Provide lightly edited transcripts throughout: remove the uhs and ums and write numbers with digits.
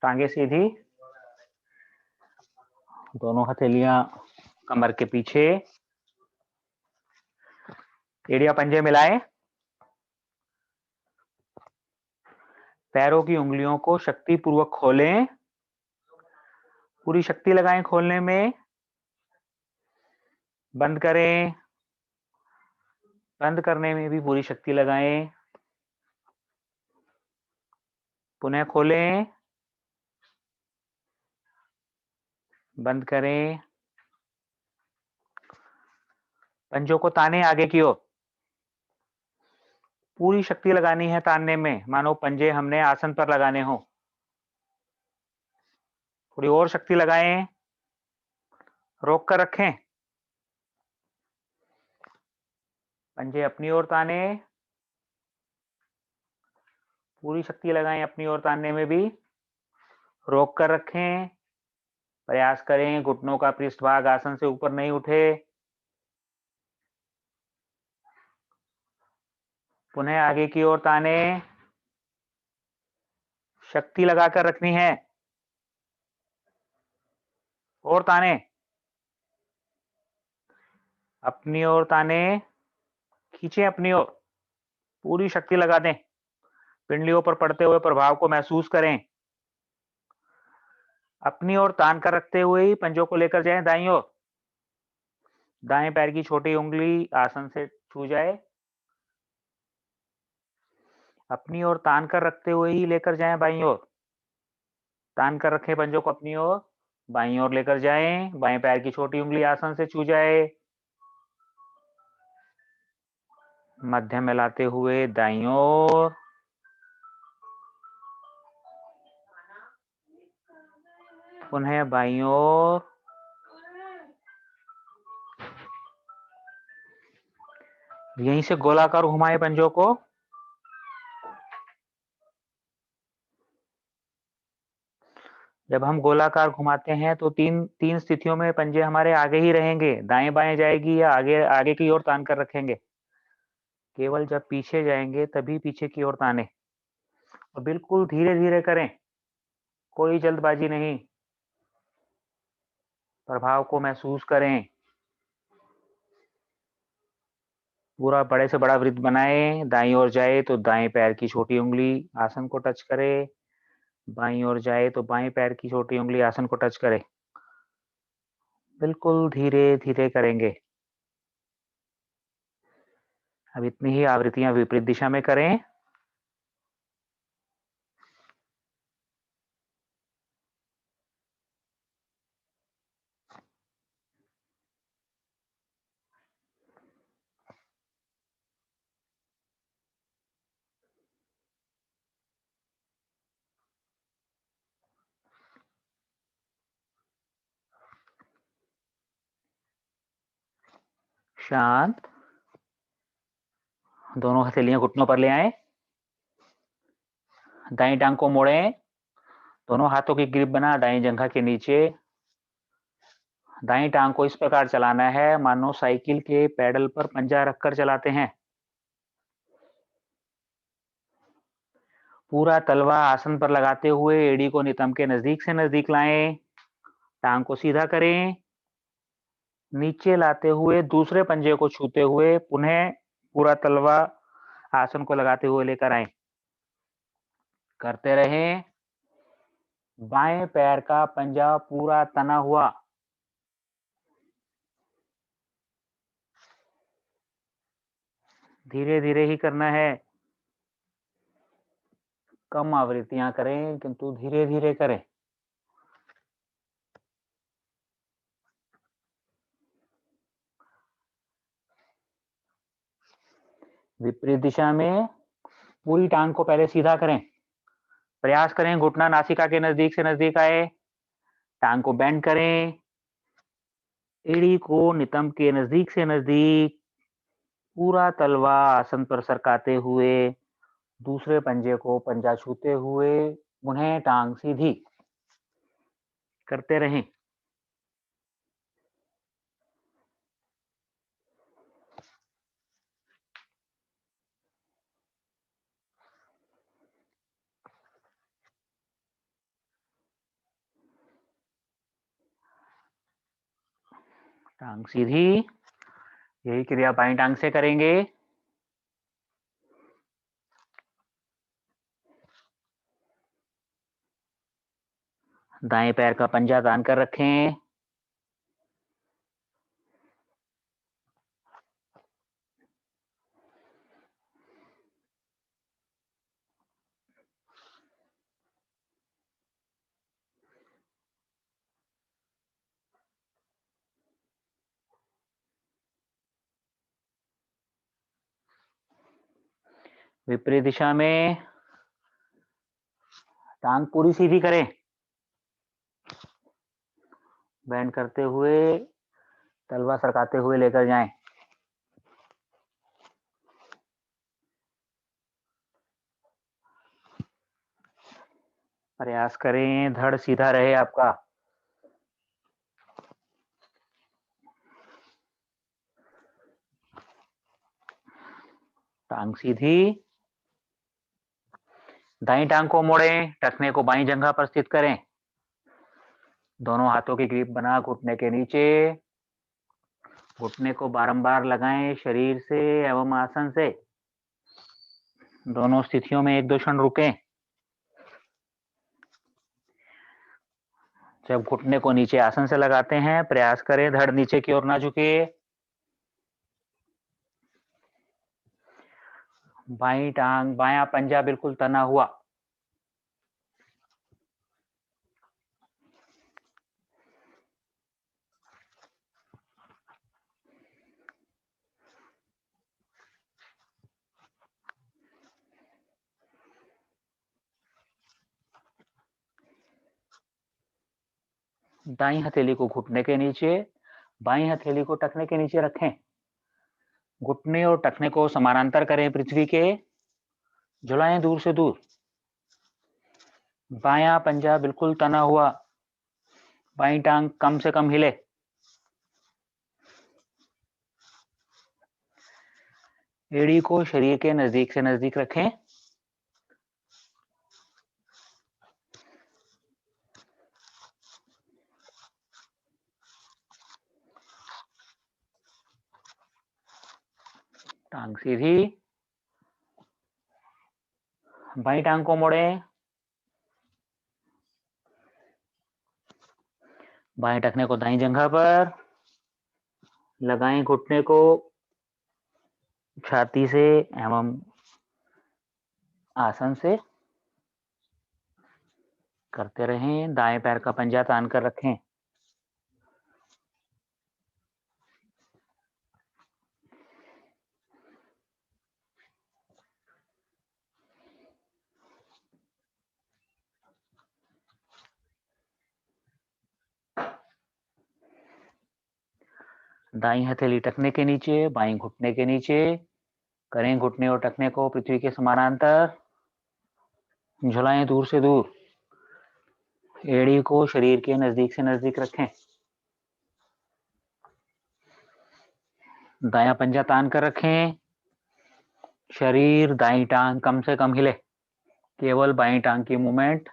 टांगे सीधी, दोनों हथेलियां कमर के पीछे, एड़िया पंजे मिलाएं, पैरों की उंगलियों को शक्ति पूर्वक खोलें, पूरी शक्ति लगाएं खोलने में, बंद करें, बंद करने में भी पूरी शक्ति लगाएं, पुनः खोलें, बंद करें, पंजों को ताने आगे की ओर, पूरी शक्ति लगानी है तानने में, मानो पंजे हमने आसन पर लगाने हो। थोड़ी और शक्ति लगाएं, रोक कर रखें, पंजे अपनी ओर ताने, पूरी शक्ति लगाएं अपनी ओर तानने में भी, रोक कर रखें, प्रयास करें घुटनों का पृष्ठभाग आसन से ऊपर नहीं उठे, पुनः आगे की ओर ताने, शक्ति लगाकर रखनी है, और ताने, अपनी ओर ताने, खींचे अपनी ओर, पूरी शक्ति लगा दें, पिंडलियों पर पड़ते हुए प्रभाव को महसूस करें, अपनी ओर तान कर रखते हुए ही पंजों को लेकर जाएं दाईं ओर, दाएं पैर की छोटी उंगली आसन से छू जाए, अपनी ओर तान कर रखते हुए ही लेकर जाएं बाईं ओर, तान कर रखें पंजों को अपनी ओर, बाईं ओर लेकर जाएं, बाएं पैर की छोटी उंगली आसन से छू जाए, मध्य में लाते हुए दाईं ओर, पुनः बाईं ओर, यहीं से गोलाकार घुमाए पंजों को, जब हम गोलाकार घुमाते हैं तो तीन स्थितियों में पंजे हमारे आगे ही रहेंगे, दाएं बाएं जाएगी या आगे आगे की ओर तान कर रखेंगे, केवल जब पीछे जाएंगे तभी पीछे की ओर ताने, और बिल्कुल धीरे धीरे करें, कोई जल्दबाजी नहीं, प्रभाव को महसूस करें, पूरा बड़े से बड़ा वृत्त बनाए, दाईं ओर जाए तो दाएं पैर की छोटी उंगली आसन को टच करे, बाईं ओर जाए तो बाएं पैर की छोटी उंगली आसन को टच करे, बिल्कुल धीरे धीरे करेंगे। अब इतनी ही आवृत्तियां विपरीत दिशा में करें। शांत, दोनों हथेलियां घुटनों पर ले आए, दाईं टांग को मोड़ें, दोनों हाथों की ग्रिप बना दाईं जंघा के नीचे, दाईं टांग को इस प्रकार चलाना है मानो साइकिल के पैडल पर पंजा रखकर चलाते हैं, पूरा तलवा आसन पर लगाते हुए एड़ी को नितंब के नजदीक से नजदीक लाएं, टांग को सीधा करें, नीचे लाते हुए दूसरे पंजे को छूते हुए पुनः पूरा तलवा आसन को लगाते हुए लेकर आए, करते रहें, बाएं पैर का पंजा पूरा तना हुआ, धीरे धीरे ही करना है, कम आवृत्तियां करें किंतु धीरे धीरे करें। विपरीत दिशा में पूरी टांग को पहले सीधा करें, प्रयास करें घुटना नासिका के नजदीक से नजदीक आए, टांग को बेंड करें, एड़ी को नितंब के नजदीक से नजदीक, पूरा तलवा आसन पर सरकाते हुए दूसरे पंजे को पंजा छूते हुए पुनः टांग सीधी, करते रहें। टांग सीधी, यही क्रिया बाईं टांग से करेंगे। दाएं पैर का पंजा तान कर रखें। विपरीत दिशा में टांग पूरी सीधी करें, बैंड करते हुए, तलवा सरकाते हुए लेकर जाएं। प्रयास करें धड़ सीधा रहे आपका। टांग सीधी, दाईं टांग को मोड़ें, टखने को बाईं जंघा पर स्थित करें। दोनों हाथों की ग्रिप बना घुटने के नीचे, घुटने को बारंबार लगाएं शरीर से एवं आसन से। दोनों स्थितियों में 1-2 क्षण रुकें। जब घुटने को नीचे आसन से लगाते हैं, प्रयास करें धड़ नीचे की ओर ना झुके। बाईं टांग, बायां पंजा बिल्कुल तना हुआ। दाईं हथेली को घुटने के नीचे, बाईं हथेली को टखने के नीचे रखें। घुटने और टखने को समानांतर करें पृथ्वी के, झुलाएं दूर से दूर। बायां पंजा बिल्कुल तना हुआ, बाईं टांग कम से कम हिले। एड़ी को शरीर के नजदीक से नजदीक रखें। टांग सीधी, बाईं टांग को मोड़ें, बाएं टखने को दाईं जंघा पर लगाएं, घुटने को छाती से एवं आसन से करते रहें। दाएं पैर का पंजा तान कर रखें। दाईं हथेली टखने के नीचे, बाईं घुटने के नीचे करें। घुटने और टखने को पृथ्वी के समानांतर, झुलाएं दूर से दूर। एड़ी को शरीर के नजदीक से नजदीक रखें। दायां पंजा तान कर रखें। शरीर, दाईं टांग कम से कम हिले, केवल बाईं टांग की मूवमेंट।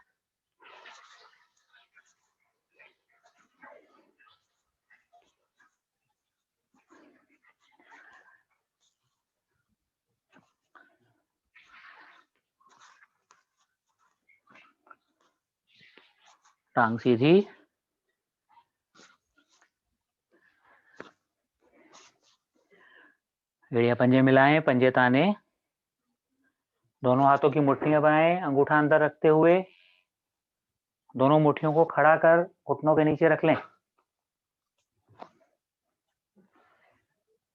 टांग सीधी, एड़िया पंजे मिलाएं, पंजे ताने। दोनों हाथों की मुट्ठियां बनाएं, अंगूठा अंदर रखते हुए। दोनों मुट्ठियों को खड़ा कर घुटनों के नीचे रख लें।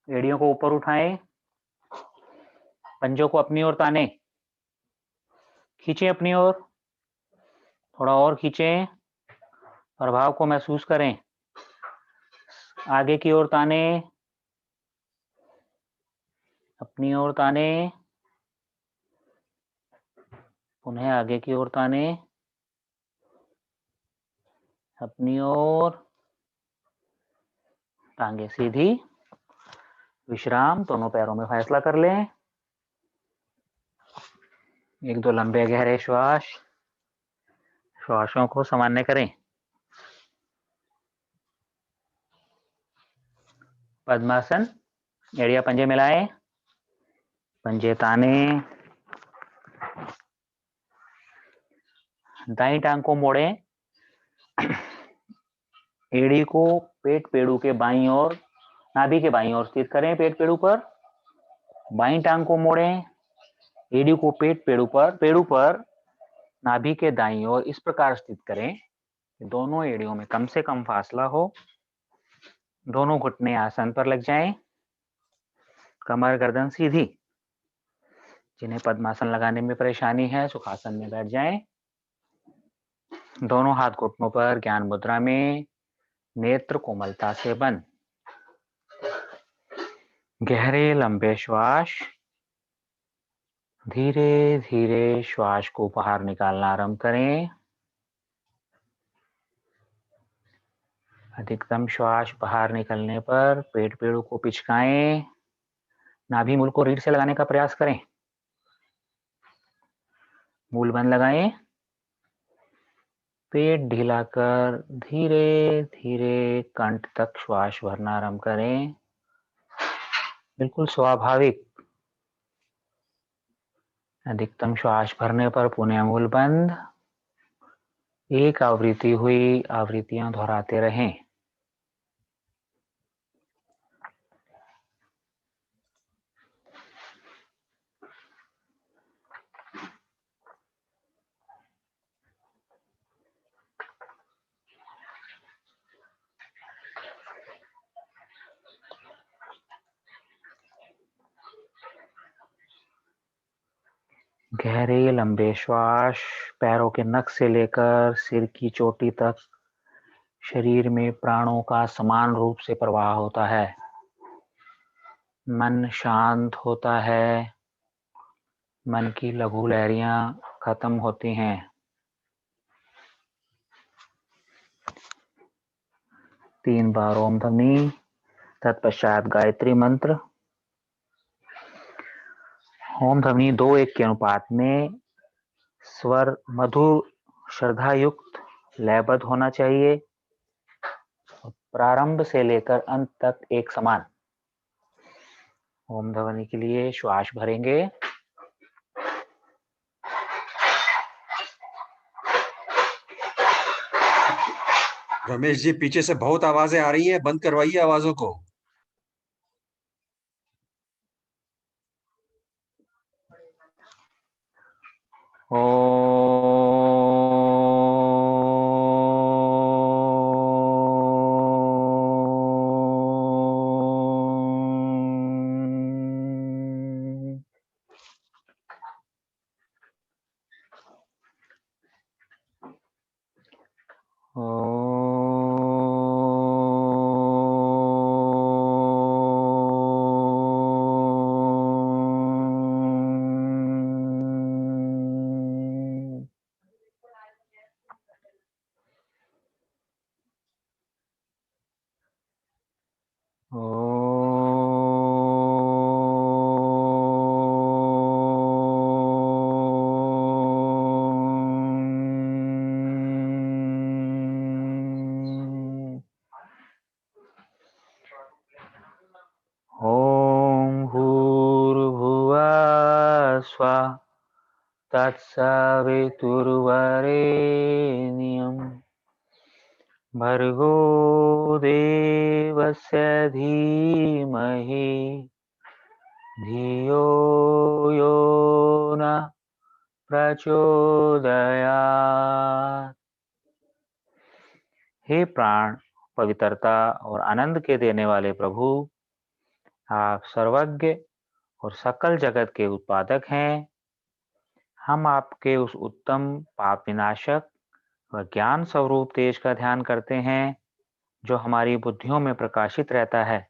एड़ियों को ऊपर उठाएं, पंजों को अपनी ओर ताने, खींचें अपनी ओर, थोड़ा और खींचें, प्रभाव को महसूस करें। आगे की ओर ताने, अपनी ओर ताने, पुनः आगे की ओर ताने, अपनी ओर। टांगे सीधी, विश्राम। दोनों पैरों में फैसला कर लें। 1-2 लंबे गहरे श्वास, श्वासों को सामान्य करें। पद्मासन, एड़िया पंजे मिलाए, पंजे ताने, दाई टांग को मोड़े, एड़ी को पेट पेड़ू के बाईं ओर, नाभि के बाईं ओर स्थित करें पेट पेड़ू पर, बाईं टांग को मोड़े, एड़ी को पेड़ू पर नाभि के दाईं ओर इस प्रकार स्थित करें कि दोनों एड़ियों में कम से कम फासला हो, दोनों घुटने आसन पर लग जाएं, कमर गर्दन सीधी। जिन्हें पद्मासन लगाने में परेशानी है सुखासन में बैठ जाएं। दोनों हाथ घुटनों पर ज्ञान मुद्रा में, नेत्र कोमलता से बंद। गहरे लंबे श्वास, धीरे धीरे श्वास को बाहर निकालना आरंभ करें। अधिकतम श्वास बाहर निकलने पर पेट पेड़ू को पिचकाएं, नाभि मूल को रीढ़ से लगाने का प्रयास करें। मूल बंद लगाएं, पेट ढीला कर धीरे धीरे कंठ तक श्वास भरना आरंभ करें, बिल्कुल स्वाभाविक। अधिकतम श्वास भरने पर पुनः मूल बंद। एक आवृत्ति हुई, आवृत्तियां दोहराते रहें। गहरे लंबे श्वास पैरों के नख से लेकर सिर की चोटी तक शरीर में प्राणों का समान रूप से प्रवाह होता है। मन शांत होता है, मन की लघु लहरियां खत्म होती हैं। तीन बार ओम ध्वनि, तत्पश्चात गायत्री मंत्र। ओम ध्वनि 2:1 के अनुपात में स्वर मधुर श्रद्धा युक्त लयबद्ध होना चाहिए, प्रारंभ से लेकर अंत तक एक समान। ओम ध्वनि के लिए श्वास भरेंगे। रमेश जी, पीछे से बहुत आवाजें आ रही हैं, बंद करवाइए आवाजों को। तत्सवितुर्वरेण्यं भर्गो देवस्य धीमहि धियो यो न प्रचोदयात्। हे प्राण, पवित्रता और आनंद के देने वाले प्रभु, आप सर्वज्ञ और सकल जगत के उत्पादक हैं। हम आपके उस उत्तम पाप विनाशक व ज्ञान स्वरूप तेज का ध्यान करते हैं जो हमारी बुद्धियों में प्रकाशित रहता है।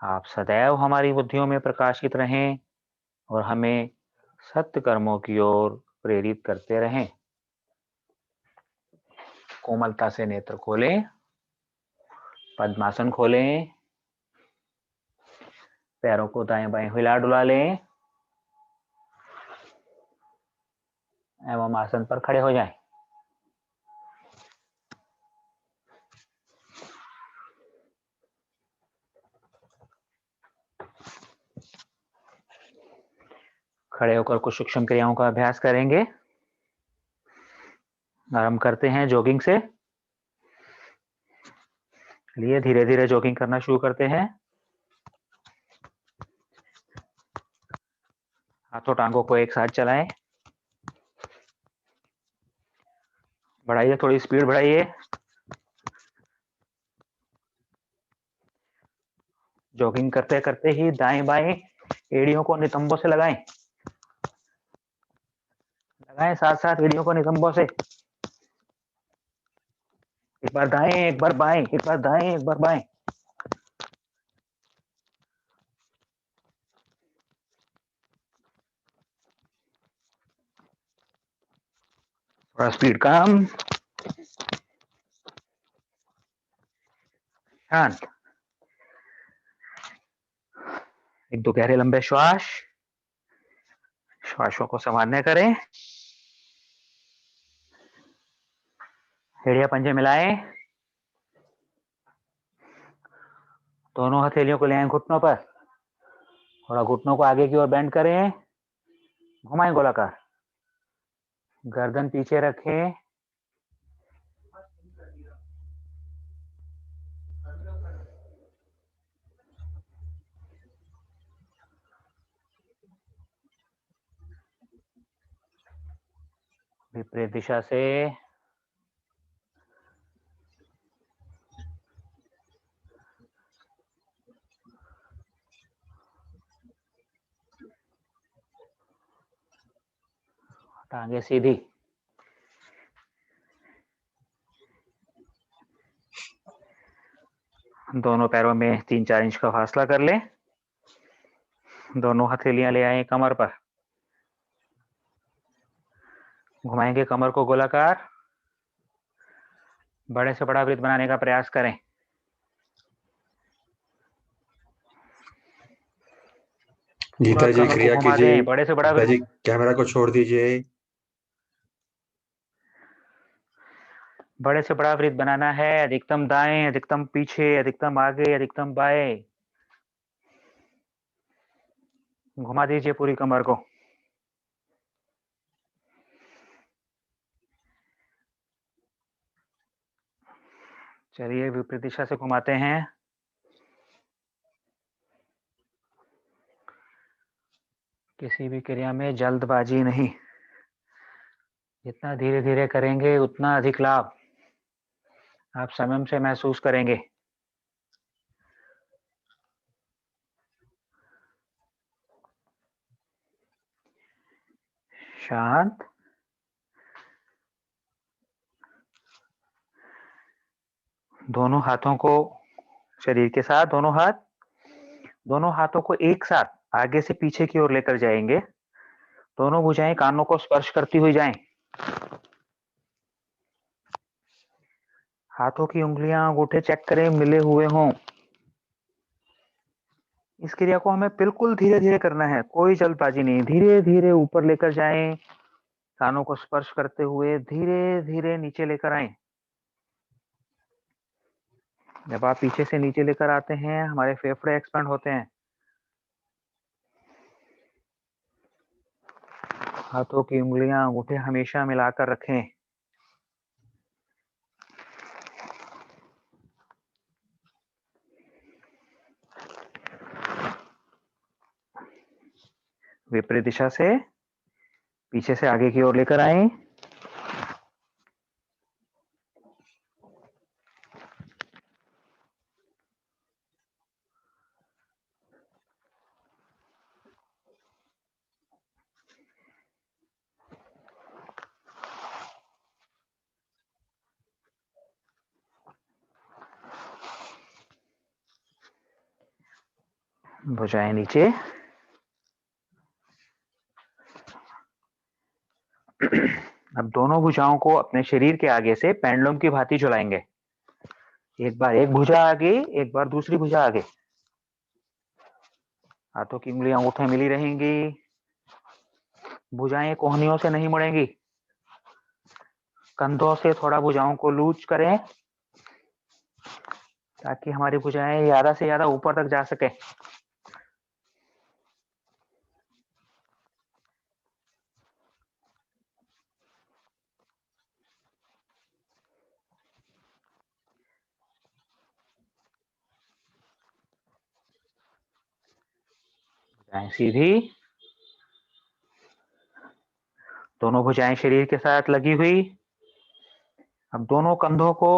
आप सदैव हमारी बुद्धियों में प्रकाशित रहें और हमें सत्य कर्मों की ओर प्रेरित करते रहें। कोमलता से नेत्र खोलें, पद्मासन खोलें, पैरों को दाएं बाएं हिला डुला लें एवं आसन पर खड़े हो जाएं। खड़े होकर कुछ सूक्ष्म क्रियाओं का अभ्यास करेंगे। आरंभ करते हैं जॉगिंग से। चलिए धीरे धीरे जॉगिंग करना शुरू करते हैं। हाथों टांगों को एक साथ चलाएं। बढ़ाइए, थोड़ी स्पीड बढ़ाइए। जॉगिंग करते करते ही दाएं बाएं एड़ियों को नितंबों से लगाएं। लगाएं साथ साथ एड़ियों को नितंबों से। एक बार दाएं, एक बार बाएं, एक बार दाएं, एक बार बाएं। थोड़ा स्पीड कम। शांत। एक दो गहरे लंबे श्वास। श्वासों को संभालने करें। एड़िया पंजे मिलाएं। दोनों हथेलियों को ले आए घुटनों पर। थोड़ा घुटनों को आगे की ओर बेंड करें। घुमाएं गोलाकार। गर्दन पीछे रखें। विपरीत दिशा से टांगे सीधी। दोनों पैरों में 3-4 इंच का फासला कर लें। दोनों हथेलियां ले आए कमर पर। घुमाएंगे कमर को गोलाकार। बड़े से बड़ा वृत्त बनाने का प्रयास करें। गीता जी क्रिया घुमा कीजिए। दें, बड़े से बड़ा गीता जी वृत्त। कैमरा को छोड़ दीजिए। बड़े से बड़ा वृत्त बनाना है। अधिकतम दाएं, अधिकतम पीछे, अधिकतम आगे, अधिकतम बाएं। घुमा दीजिए पूरी कमर को। चलिए विपरीत दिशा से घुमाते हैं। किसी भी क्रिया में जल्दबाजी नहीं। जितना धीरे धीरे करेंगे उतना अधिक लाभ आप स्वयं से महसूस करेंगे। शांत। दोनों हाथों को शरीर के साथ, दोनों हाथों को एक साथ आगे से पीछे की ओर लेकर जाएंगे। दोनों भुजाएं कानों को स्पर्श करती हुई जाएं। हाथों की उंगलियां, अंगूठे चेक करें मिले हुए हों। इस क्रिया को हमें बिल्कुल धीरे धीरे करना है, कोई जल्दबाजी नहीं। धीरे धीरे ऊपर लेकर जाएं, कानों को स्पर्श करते हुए धीरे धीरे नीचे लेकर आएं। जब आप पीछे से नीचे लेकर आते हैं हमारे फेफड़े एक्सपेंड होते हैं। हाथों की उंगलियां, अंगूठे हमेशा मिलाकर रखें। विपरीत दिशा से पीछे से आगे की ओर लेकर आएं। भुजाएं नीचे। अब दोनों भुजाओं को अपने शरीर के आगे से पेंडुलम की भांति झुलाएंगे। एक बार एक भुजा आगे, एक बार दूसरी भुजा आगे। हाथों की उंगलियां अंगूठे मिली रहेंगी। भुजाएं कोहनियों से नहीं मुड़ेंगी। कंधों से थोड़ा भुजाओं को लूज करें ताकि हमारी भुजाएं ज्यादा से ज्यादा ऊपर तक जा सके। भुजाएं सीधी, दोनों भुजाएं शरीर के साथ लगी हुई। अब दोनों कंधों को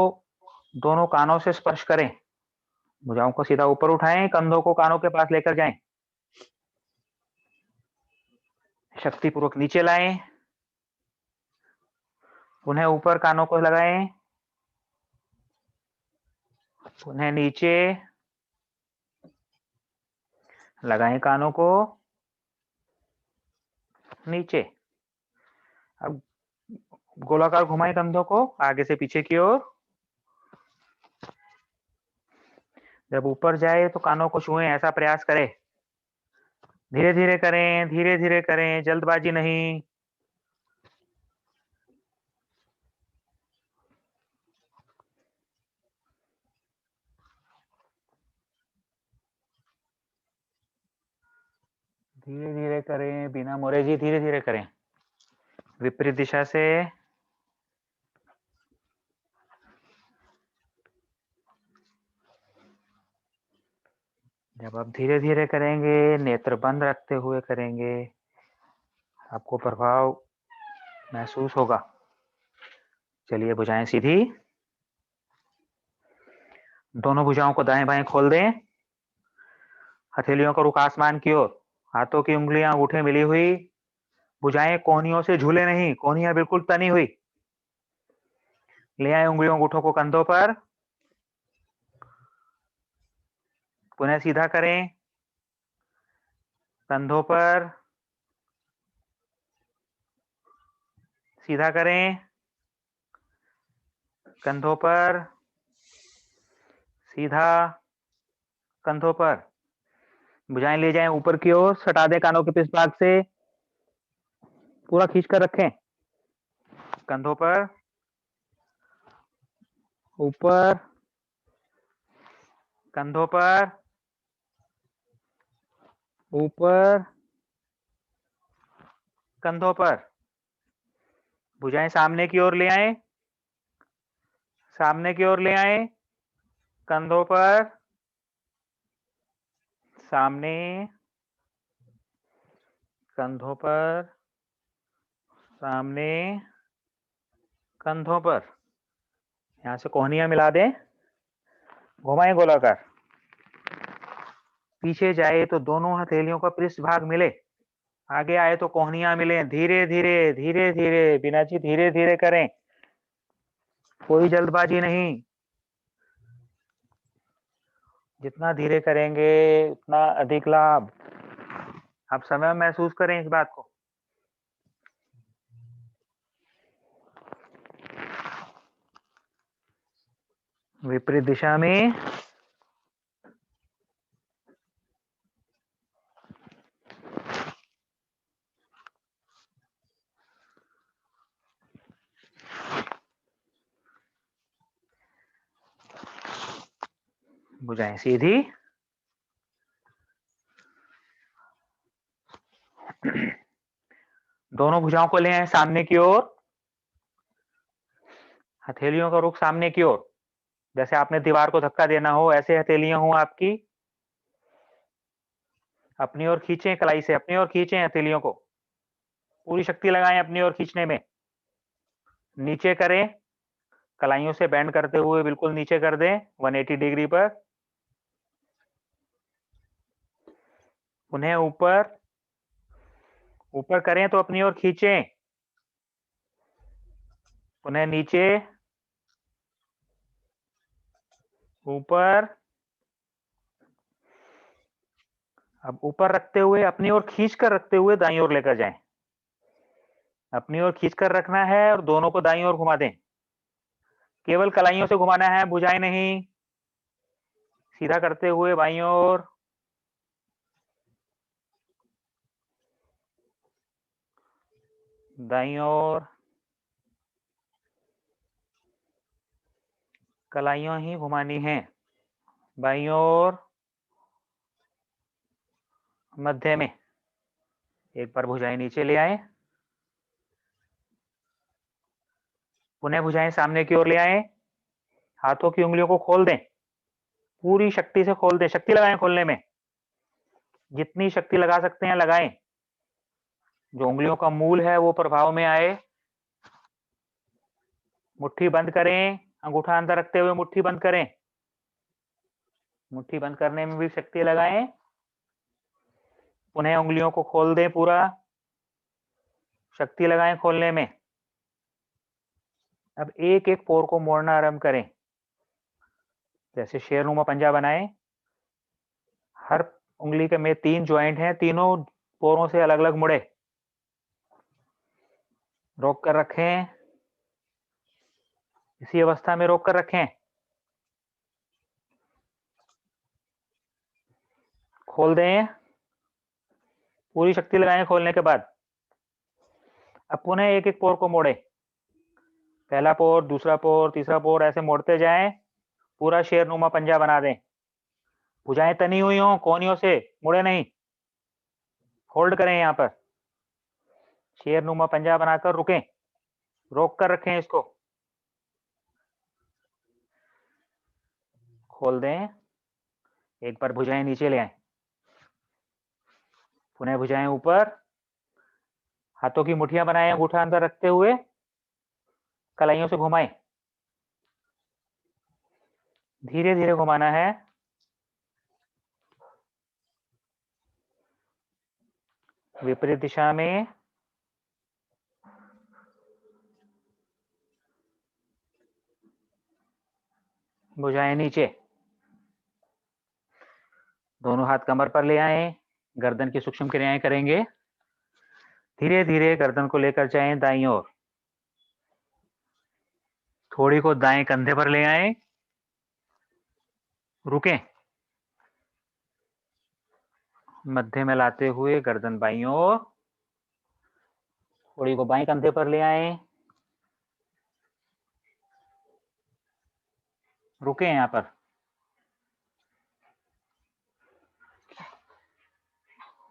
दोनों कानों से स्पर्श करें। भुजाओं को सीधा ऊपर उठाएं, कंधों को कानों के पास लेकर जाएं। शक्तिपूर्वक नीचे लाएं, उन्हें ऊपर कानों को लगाएं, उन्हें नीचे लगाएं, कानों को नीचे। अब गोलाकार घुमाएं कंधों को आगे से पीछे की ओर। जब ऊपर जाए तो कानों को छुएं, ऐसा प्रयास करें। धीरे धीरे करें, धीरे धीरे करें, जल्दबाजी नहीं। धीरे धीरे करें, बिना मोरेजी धीरे धीरे करें। विपरीत दिशा से जब आप धीरे धीरे करेंगे, नेत्र बंद रखते हुए करेंगे, आपको प्रभाव महसूस होगा। चलिए भुजाएं सीधी, दोनों भुजाओं को दाएं बाएं खोल दें। हथेलियों का रुख आसमान की ओर, हाथों की उंगलियां अंगूठे मिली हुई। भुजाएं कोहनियों से झूले नहीं, कोहनियां बिल्कुल तनी हुई। ले आए उंगलियों अंगूठों को कंधों पर, पुनः सीधा करें, कंधों पर सीधा करें, कंधों पर सीधा, कंधों पर। भुजाएं ले जाएं ऊपर की ओर, सटा दें कानों के पृष्ठ भाग से, पूरा खींच कर रखें। कंधों पर ऊपर, कंधों पर ऊपर, कंधों पर। भुजाएं सामने की ओर ले आए, सामने की ओर ले आए, कंधों पर, सामने, कंधों पर, सामने, कंधों पर। यहां से कोहनियां मिला दें, घुमाएं गोलाकार। पीछे जाए तो दोनों हथेलियों का पृष्ठ भाग मिले, आगे आए तो कोहनियां मिले। धीरे धीरे धीरे धीरे, बिना जी धीरे धीरे करें, कोई जल्दबाजी नहीं। जितना धीरे करेंगे उतना अधिक लाभ। आप समय महसूस करें इस बात को। विपरीत दिशा में भुजाएं सीधी, दोनों भुजाओं को ले आए सामने की ओर, हथेलियों का रुख सामने की ओर। जैसे आपने दीवार को धक्का देना हो, ऐसे हथेलियां हो आपकी। अपनी ओर खींचें, कलाई से अपनी ओर खींचें, हथेलियों को पूरी शक्ति लगाएं अपनी ओर खींचने में। नीचे करें, कलाइयों से बेंड करते हुए बिल्कुल नीचे कर दें 180 डिग्री पर। उन्हें ऊपर, ऊपर करें तो अपनी ओर खींचें, उन्हें नीचे, ऊपर। अब ऊपर रखते हुए अपनी ओर खींच कर रखते हुए दाईं ओर लेकर जाएं। अपनी ओर खींच कर रखना है और दोनों को दाईं ओर घुमा दें। केवल कलाइयों से घुमाना है, भुजाएं नहीं। सीधा करते हुए बाईं ओर, दाईं ओर। कलाइयों ही घुमानी है, बाईं ओर, मध्य में। एक बार भुजाएं नीचे ले आए, पुनः भुजाएं सामने की ओर ले आए। हाथों की उंगलियों को खोल दें, पूरी शक्ति से खोल दें, शक्ति लगाएं खोलने में। जितनी शक्ति लगा सकते हैं लगाएं, जो उंगलियों का मूल है वो प्रभाव में आए। मुट्ठी बंद करें, अंगूठा अंदर रखते हुए मुट्ठी बंद करें। मुट्ठी बंद करने में भी शक्ति लगाएं। पुनः उंगलियों को खोल दें, पूरा शक्ति लगाएं खोलने में। अब एक एक पोर को मोड़ना आरंभ करें, जैसे शेरनुमा पंजा बनाएं। हर उंगली के में 3 ज्वाइंट हैं, तीनों पोरों से अलग अलग मुड़े। रोक कर रखें, इसी अवस्था में रोक कर रखें। खोल दें, पूरी शक्ति लगाएं खोलने के बाद। अब पुनः एक एक पोर को मोड़े, पहला पोर, दूसरा पोर, तीसरा पोर, ऐसे मोड़ते जाएं। पूरा शेरनुमा पंजा बना दें। भुजाएं तनी हुई हों, कोहनियों से मुड़े नहीं। होल्ड करें यहां पर, शेरनुमा पंजा बनाकर रुकें, रोक कर रखें इसको। खोल दें, एक बार भुजाएं नीचे ले आए, पुनः भुजाएं ऊपर। हाथों की मुठ्ठियां बनाएं, अंगूठा अंदर रखते हुए कलाइयों से घुमाएं। धीरे धीरे घुमाना है। विपरीत दिशा में। भुजाएं नीचे, दोनों हाथ कमर पर ले आए, गर्दन की सूक्ष्म क्रियाएं करेंगे। धीरे धीरे गर्दन को लेकर जाएं दाईं ओर, थोड़ी को दाएं कंधे पर ले आए, रुकें, मध्य में लाते हुए गर्दन बाईं ओर, थोड़ी को बाएं कंधे पर ले आए, रुकें यहां पर।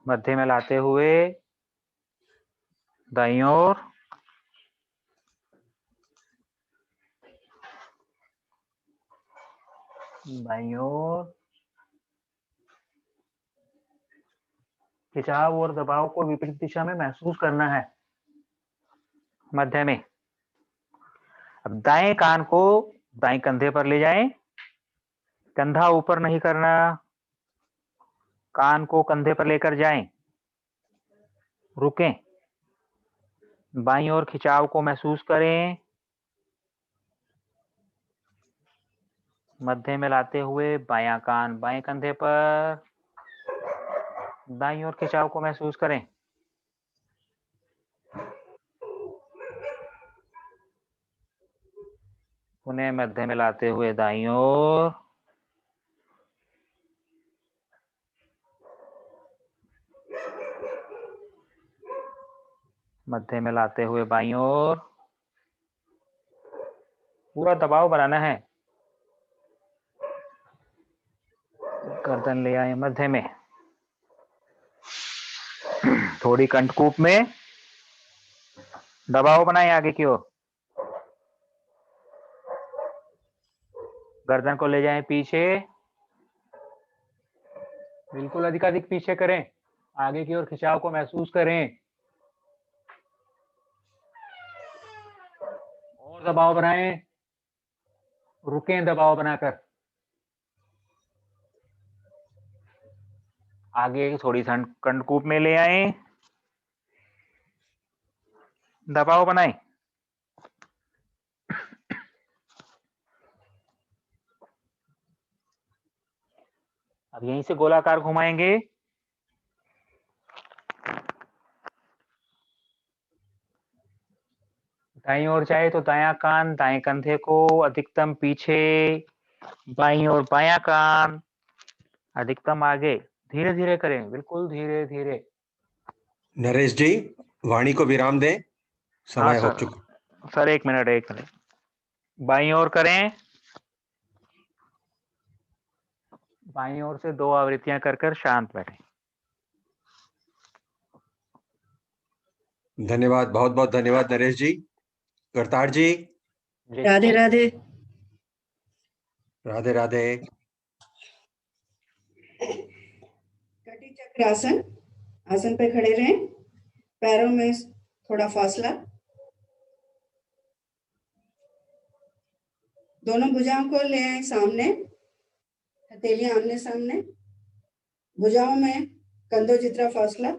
मध्य में लाते हुए दाईं ओर, बाईं ओर। खिंचाव और दबाव को विपरीत दिशा में महसूस करना है, मध्य में। अब दाएं कान को दाएं कंधे पर ले जाएं, कंधा ऊपर नहीं करना, कान को कंधे पर लेकर जाएं, रुकें, बाईं ओर खिंचाव को महसूस करें। मध्य में लाते हुए बायां कान बाएं कंधे पर, दाईं ओर खिंचाव को महसूस करें। पुनः मध्य में लाते हुए दाईं ओर, मध्य में लाते हुए बाईं ओर। पूरा दबाव बनाना है। गर्दन ले आए मध्य में, थोड़ी कंठकूप में दबाव बनाए आगे की ओर। गर्दन को ले जाएं पीछे, बिल्कुल अधिकाधिक पीछे करें, आगे की ओर खिंचाव को महसूस करें। और दबाव बनाएं, रुकें दबाव बनाकर। आगे थोड़ी कंठकूप में ले आए, दबाव बनाएं। अब यहीं से गोलाकार घुमाएंगे। दाईं ओर चाहे तो दायां कान दाएं कंधे को अधिकतम पीछे, बाईं ओर बायां कान अधिकतम आगे। धीरे धीरे करें, बिल्कुल धीरे धीरे। नरेश जी, वाणी को विराम दें, समय हो सर, चुका। सर एक मिनट। बाईं ओर करें, बाईं ओर से 2 आवृत्तियां कर शांत बैठे। धन्यवाद, बहुत बहुत धन्यवाद नरेश जी। करतार जी, राधे राधे। राधे राधे। कटी चक्र आसन, आसन पे खड़े रहें, पैरों में थोड़ा फासला, दोनों भुजाओं को ले आए सामने, हथेलियां आमने सामने, भुजाओं में कंधों जितना फासला।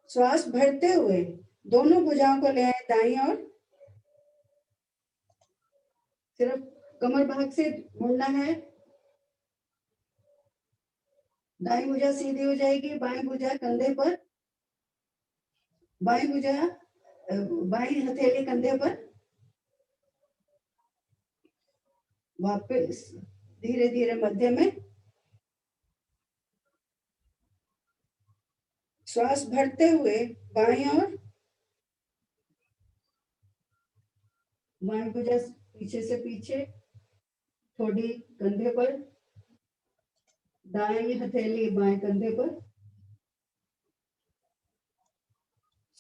श्वास भरते हुए दोनों भुजाओं को ले आए दाईं ओर, सिर्फ कमर भाग से मुड़ना है। दाईं भुजा सीधी हो जाएगी, बाईं भुजा कंधे पर, बाईं भुजा बाईं हथेली कंधे पर। वापस धीरे धीरे मध्य में, श्वास भरते हुए बाईं ओर, बाईं भुजा पीछे से पीछे, थोड़ी कंधे पर, दाईं हथेली बाएं कंधे पर,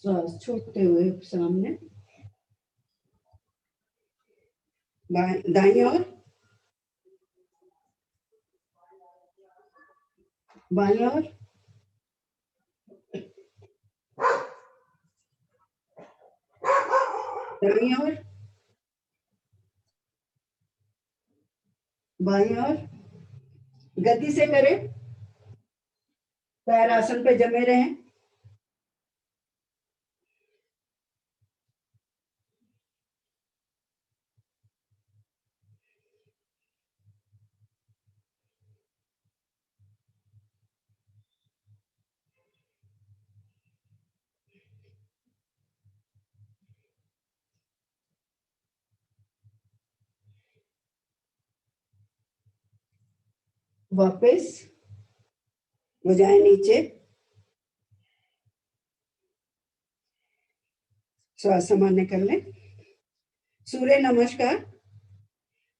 श्वास छोड़ते हुए सामने, दाईं ओर, बाईं ओर, दाईं ओर, बाईं ओर। गति से करें, पैर आसन पे जमे रहें। वापस भुजाएं नीचे, श्वास सामान्य कर लें। सूर्य नमस्कार।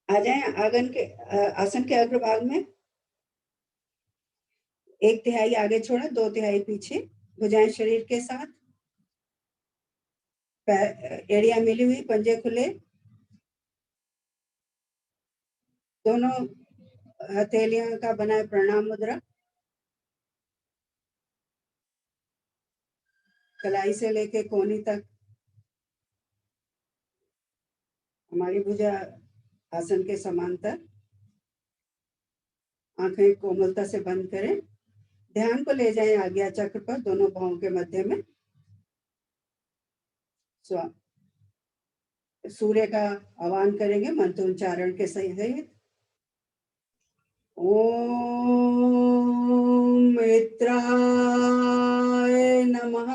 आ जाएं आसन के अग्रभाग में, 1/3 आगे छोड़ा, 2/3 पीछे, भुजाएं शरीर के साथ, एड़ियां मिली हुई, पंजे खुले, दोनों हथेलियों का बनाए प्रणाम मुद्रा, कलाई से लेके कोहनी तक हमारी भुजा आसन के समांतर। आंखें कोमलता से बंद करें। ध्यान को ले जाएं आज्ञा चक्र पर, दोनों पांवों के मध्य में। सूर्य का आह्वान करेंगे मंत्र उच्चारण के सहित। ओम मित्राय नमः।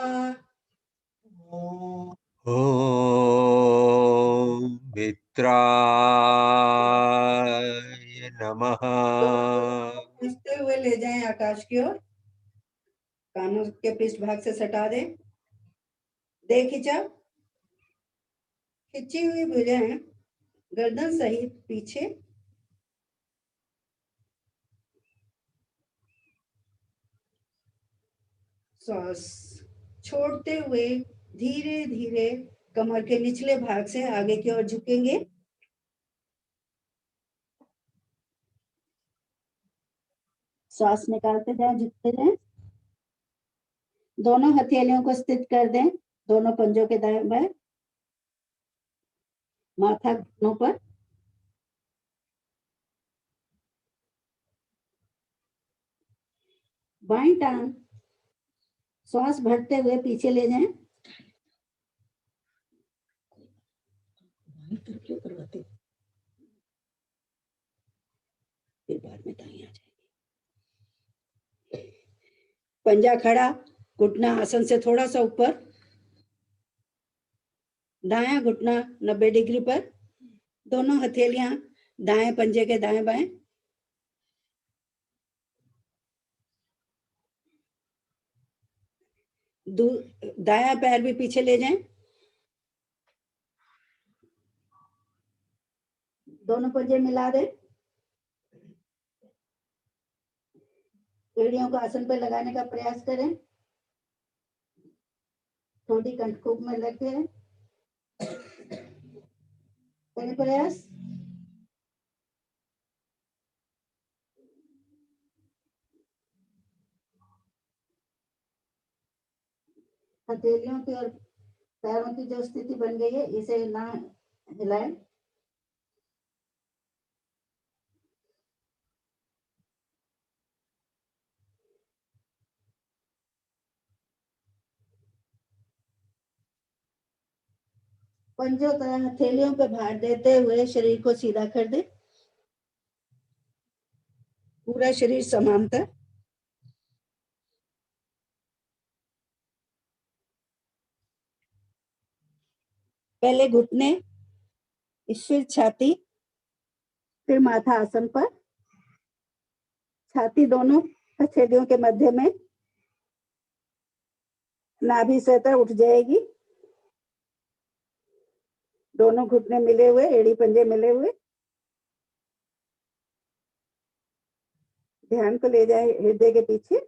ओम मित्राय नमः। खींचते हुए ले जाएं आकाश की ओर, कानों के पृष्ठभाग से सटा दें। दे खिंचाव, खिंची हुई भुजाएं गर्दन सहित पीछे, श्वास छोड़ते हुए धीरे धीरे कमर के निचले भाग से आगे की ओर झुकेंगे। श्वास निकालते जाएं, झुकते जाएं। दोनों हथेलियों को स्थित कर दें, दोनों पंजों के दाएं बाएं, माथा घुटनों पर। बाईं टांग श्वास भरते हुए पीछे ले जाएं। क्यों करवाते हो? फिर बाद में दाईं आ जाएगी। पंजा खड़ा, घुटना आसन से थोड़ा सा ऊपर, दायां घुटना 90 डिग्री पर, दोनों हथेलियां दाएं पंजे के दाएं बाएं। दायां पैर भी पीछे ले जाएं। दोनों पंजे मिला दें। एड़ियों को आसन पर लगाने का प्रयास करें। थोड़ी कंठकूप में रखें। प्रयास। हथेलियों की और पैरों की जो स्थिति बन गई है इसे ना हिलाएं। पंजों तरह हथेलियों पे भार देते हुए शरीर को सीधा कर दे, पूरा शरीर समांतर। पहले घुटने, फिर छाती, फिर माथा आसन पर। छाती दोनों हथेलियों के मध्य में, नाभि सतह उठ जाएगी, दोनों घुटने मिले हुए, एड़ी पंजे मिले हुए। ध्यान को ले जाए हृदय के पीछे।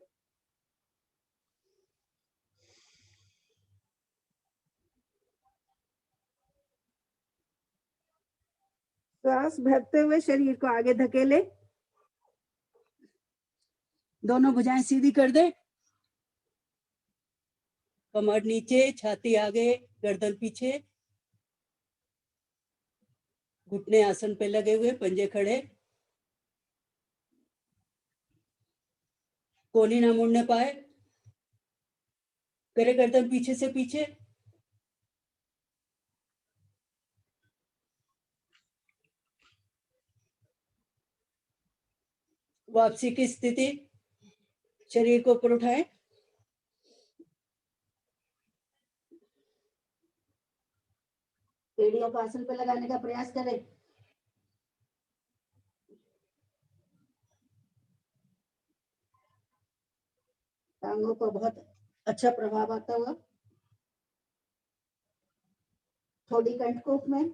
श्वास भरते हुए शरीर को आगे धकेले, दोनों भुजाएं सीधी कर दे, कमर नीचे, छाती आगे, गर्दन पीछे, घुटने आसन पे लगे हुए, पंजे खड़े, कोहनी ना मुड़ने पाए, करे गर्दन पीछे से पीछे। वापसी की स्थिति, शरीर को ऊपर उठाए, एड़ियों को आसन पे लगाने का प्रयास करें। टांगों को बहुत अच्छा प्रभाव आता हुआ। थोड़ी कंठकोप में,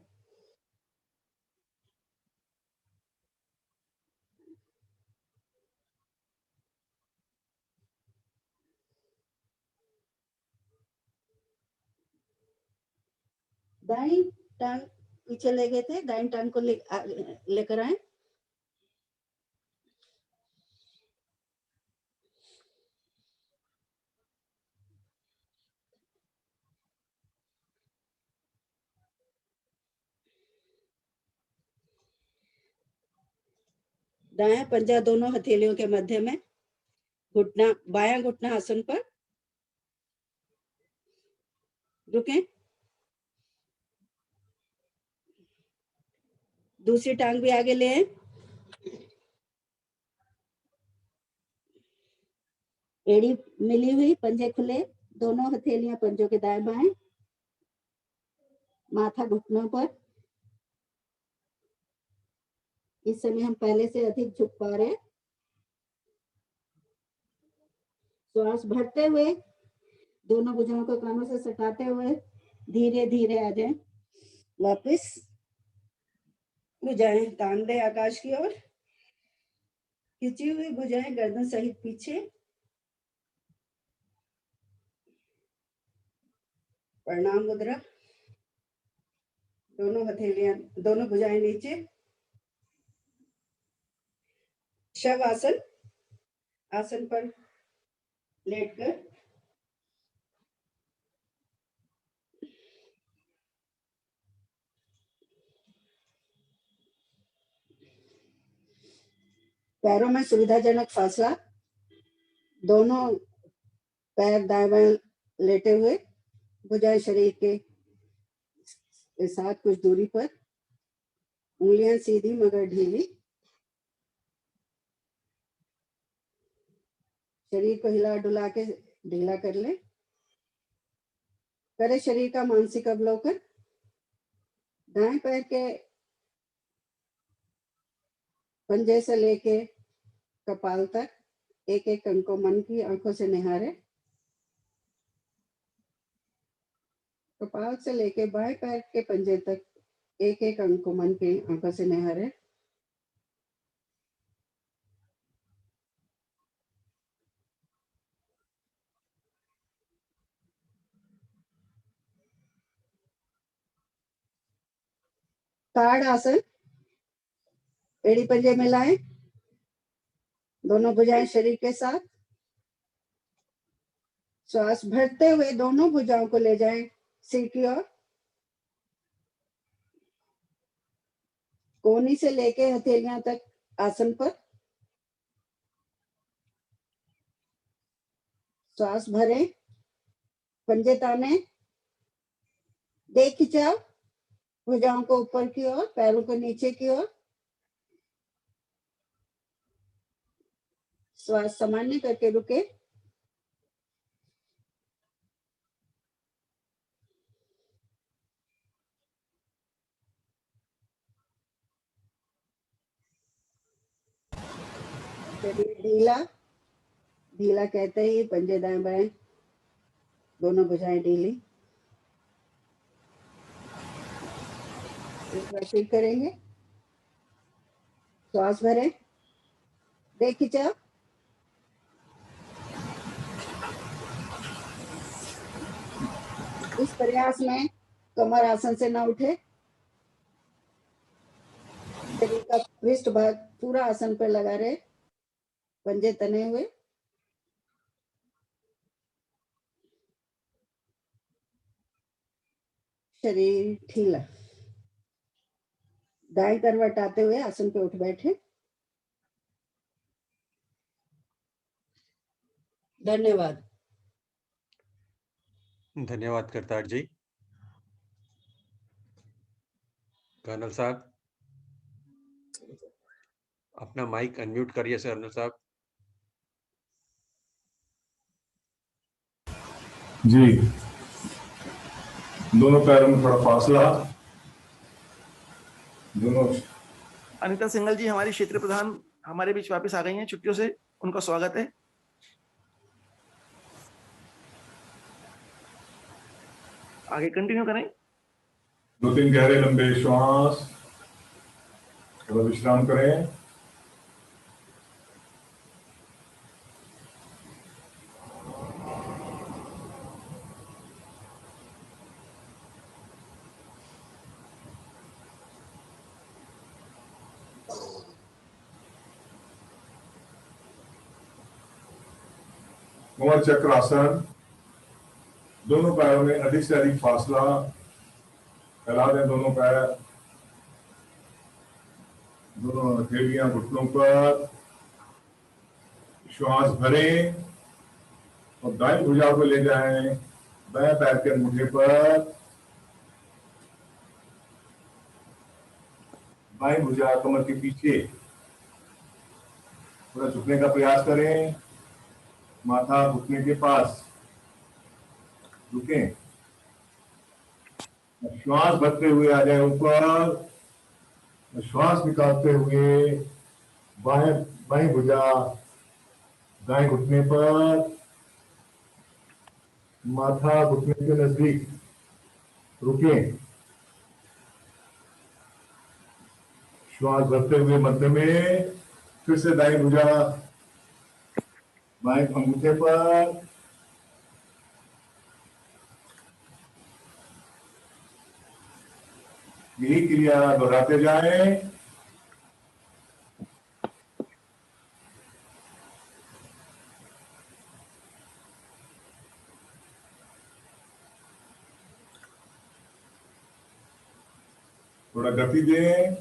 दाईं टांग पीछे ले गए थे, दाईं टांग को लेकर आए। दायां पंजा दोनों हथेलियों के मध्य में, घुटना, बायां घुटना आसन पर, रुके। दूसरी टांग भी आगे ले आए, एड़ी मिली हुई, पंजे खुले, दोनों हथेलियां पंजों के दाएं बाएं, माथा घुटनों पर। इस समय हम पहले से अधिक झुक पा रहे हैं। श्वास भरते हुए दोनों भुजाओं को कानों से सटाते हुए धीरे धीरे आ जाए वापस। भुजाएं तान दे आकाश की ओर, खिंची हुई भुजाएं गर्दन सहित पीछे। प्रणाम मुद्रा, दोनों हथेलियां, दोनों भुजाएं नीचे। शव आसन, आसन पर लेटकर पैरों में सुविधाजनक फासला, दोनों पैर दाएं बाएं लेटे हुए, भुजाएं शरीर के साथ कुछ दूरी पर, उंगलियां सीधी मगर ढीली। शरीर को हिला डुला के ढीला कर ले। करे शरीर का मानसिक अवलोकन। दाएं पैर के पंजे से लेके कपाल तक एक एक अंग को मन की आंखों से निहारे। कपाल से लेके बाएं पैर के पंजे तक एक एक अंग को मन की आंखों से निहारे। ताड़ आसन, एड़ी पंजे मिलाएं, दोनों भुजाएं शरीर के साथ। श्वास भरते हुए दोनों भुजाओं को ले जाएं सिर की ओर। कोहनी से लेके हथेलियां तक आसन पर। श्वास भरें, पंजे ताने, दे खिंचाव, भुजाओं को ऊपर की ओर, पैरों को नीचे की ओर। श्वास सामान्य करके रुके। शरीर ढीला, ढीला कहते ही पंजे दाएं बाएं दोनों भुजाएं ढीली। एक बार फिर करेंगे। श्वास भरें, दे खिंचाव, इस प्रयास में कमर आसन से न उठे। शरीर का पृष्ठ भाग पूरा आसन पर लगा रहे, पंजे तने हुए। शरीर ढीला। दाएं करवट आते हुए आसन पे उठ बैठे। धन्यवाद। धन्यवाद करतार जी। कर्नल साहब, अपना माइक अनम्यूट करिए कर्नल साहब। जी, दोनों पैरों में थोड़ा फासला। दोनों अनीता सिंघल जी हमारी क्षेत्रीय प्रधान हमारे बीच वापस आ गई हैं छुट्टियों से, उनका स्वागत है। आगे कंटिन्यू करें। 2-3 गहरे लंबे श्वास, थोड़ा विश्राम करें। कमर चक्रासन, दोनों पैरों में अधिक से अधिक फासला। फैला दें दोनों पैर, दोनों हथेलियां घुटनों पर। श्वास भरें और दाएं भुजा को ले जाएं दाएं पैर के अंगूठे पर। बाएं भुजा कमर के पीछे, थोड़ा झुकने का प्रयास करें। माथा घुटने के पास, रुकें। श्वास भरते हुए आ जाए ऊपर, श्वास निकालते हुए बाएं भुजा दाएं घुटने पर, माथा घुटने के नजदीक, रुकें। श्वास भरते हुए मध्य में फिर से दाएं भुजा बाएं अंगूठे पर, यही क्रिया दोहराते जाएं। थोड़ा गति दें।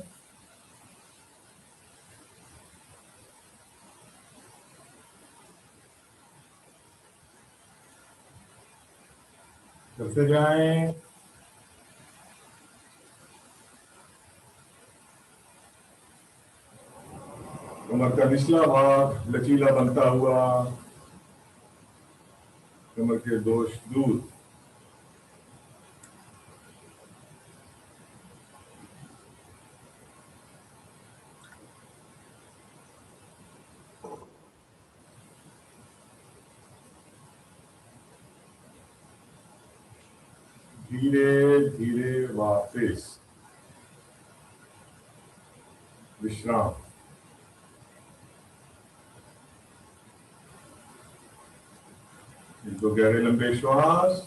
करते जाएं। कमर का निचला भाग लचीला बनता हुआ, कमर के दोष दूर। धीरे धीरे वापस विश्राम। इनको गहरे लंबे श्वास।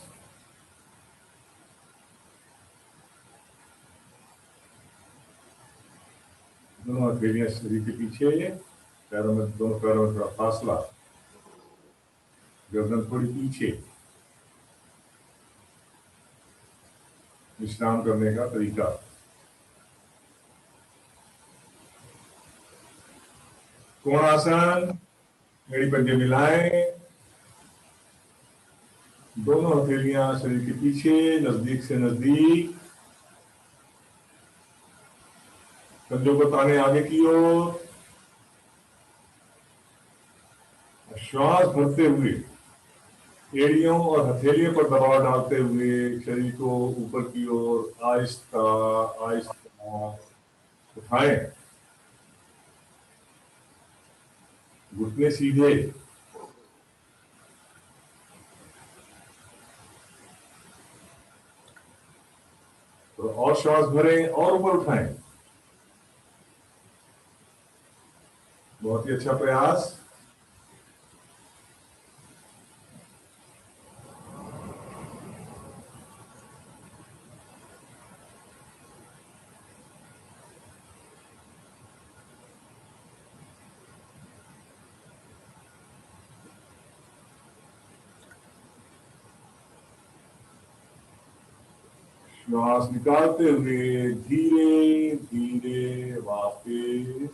दोनों हथेलियां शरीर के पीछे, पैरों में, दोनों पैरों में थोड़ा फासला। गर्दन थोड़ी पीछे। विश्राम करने का तरीका। कोणासन, मेरी पंजे मिलाएं, दोनों हथेलियां शरीर के पीछे, नजदीक से नजदीक, कंधों को ताने आगे की ओर। श्वास भरते हुए एड़ियों और हथेलियों पर दबाव डालते हुए शरीर को ऊपर की ओर आहिस्ता आहिस्ता उठाएं। घुटने सीधे। तो और श्वास भरें और ऊपर उठाएं। बहुत ही अच्छा प्रयास। श्वास निकालते हुए धीरे धीरे वापस।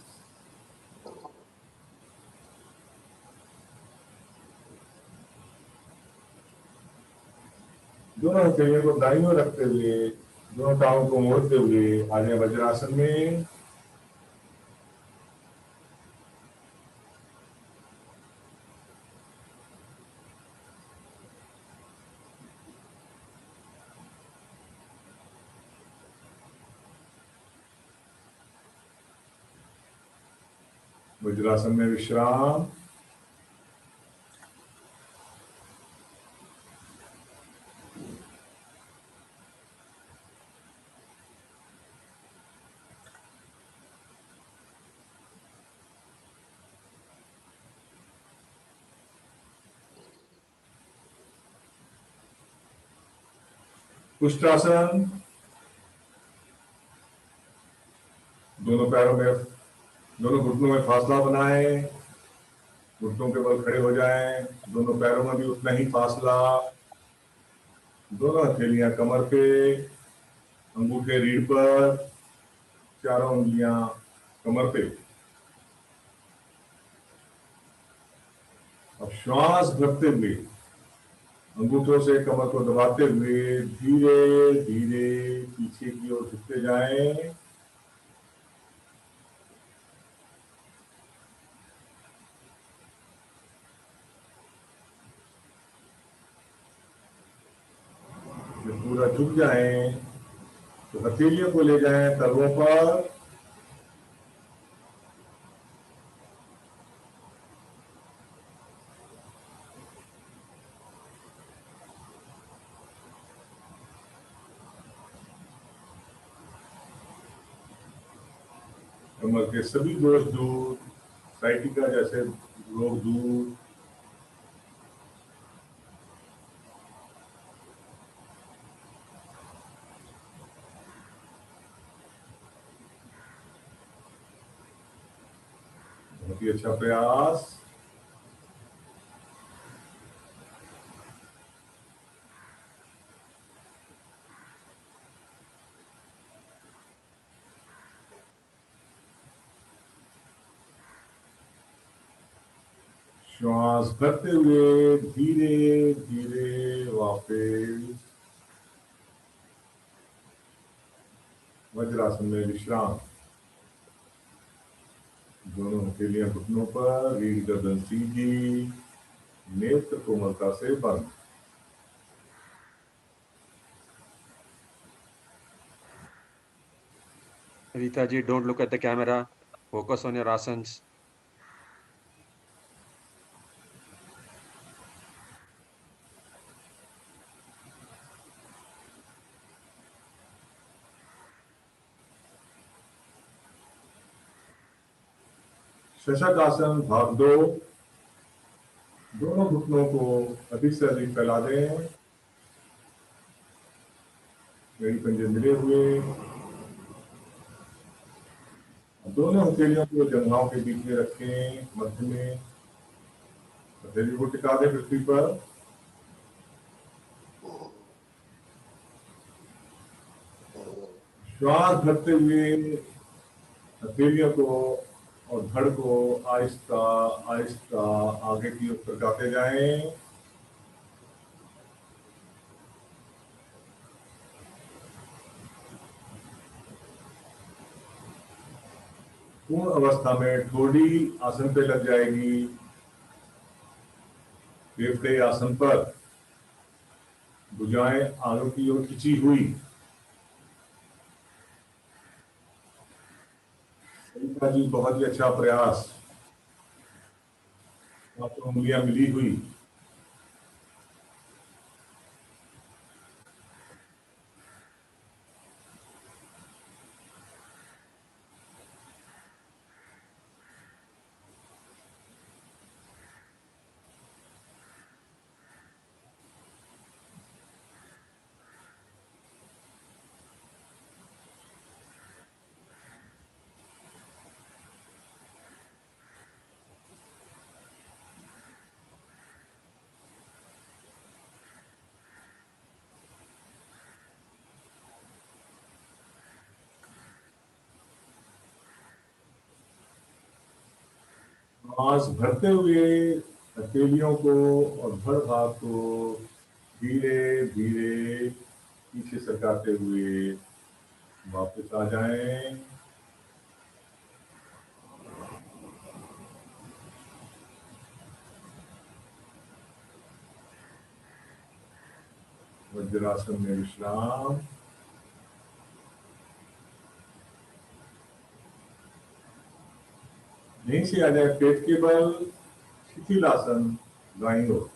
दोनों हथेलियों को दाईं ओर रखते हुए, दोनों टांगों को मोड़ते हुए आ जाए वज्रासन में। वज्रासन में विश्राम। कुष्ठासन। दोनों पैरों में, दोनों घुटनों में फासला बनाएं। घुटनों के बल खड़े हो जाएं। दोनों पैरों में भी उतना ही फासला। दोनों हथेलियां कमर पे, अंगूठे रीढ़ पर, चारों उंगलियां कमर पे। अब श्वास भरते हुए अंगूठों से कमर को दबाते हुए धीरे धीरे पीछे की ओर झुकते जाएं। जब पूरा झुक जाएं तो हथेलियों को ले जाएं तलवों पर। कमर के सभी दोष दूर, साइटिका जैसे रोग दूर। बहुत ही अच्छा प्रयास। श्वास भरते हुए धीरे धीरे वापस वज्रासन में विश्राम। दोनों हथेलियां घुटनों पर, रीढ़ गर्दन सीधी, नेत्र कोमलता से बंद। Rita ji, don't look at the camera. Focus on your asanas. शशक आसन भाग 2। दोनों घुटनों को अधिक से अधिक फैला दें। मेरी पंजे मिले हुए। दोनों हथेलियों को जंघाओं के बीच में रखें, मध्य में। हथेली को टिका दे पृथ्वी पर। श्वास भरते हुए हथेलियों को और धड़ को आहिस्ता आहिस्ता आगे की ओर सरकाते जाएं। पूर्ण अवस्था में ठोड़ी आसन पे लग जाएगी। फेफड़े आसन पर, भुजाएं आगे की ओर खिंची हुई। जी बहुत ही अच्छा प्रयास। आपको उंगलियां मिली हुई। सांस भरते हुए हथेलियों को और धड़ भाग को धीरे धीरे पीछे सरकाते हुए वापस आ जाएं। वज्रासन में विश्राम। यहीं से आ जाए पेट के बल शिथिलासन दाईं ओर।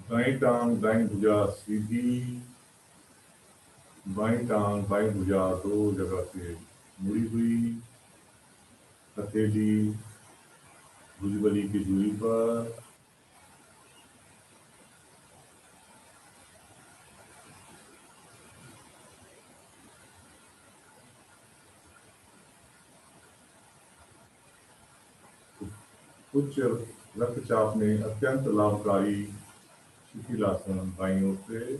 दाईं टांग दाईं भुजा सीधी, बाईं टांग बाईं भुजा दो जगह से मुड़ी हुई। हथेली भुजबली की दूरी पर। उच्च रक्तचाप में अत्यंत लाभकारी शिथिलासन बाईं ओर से।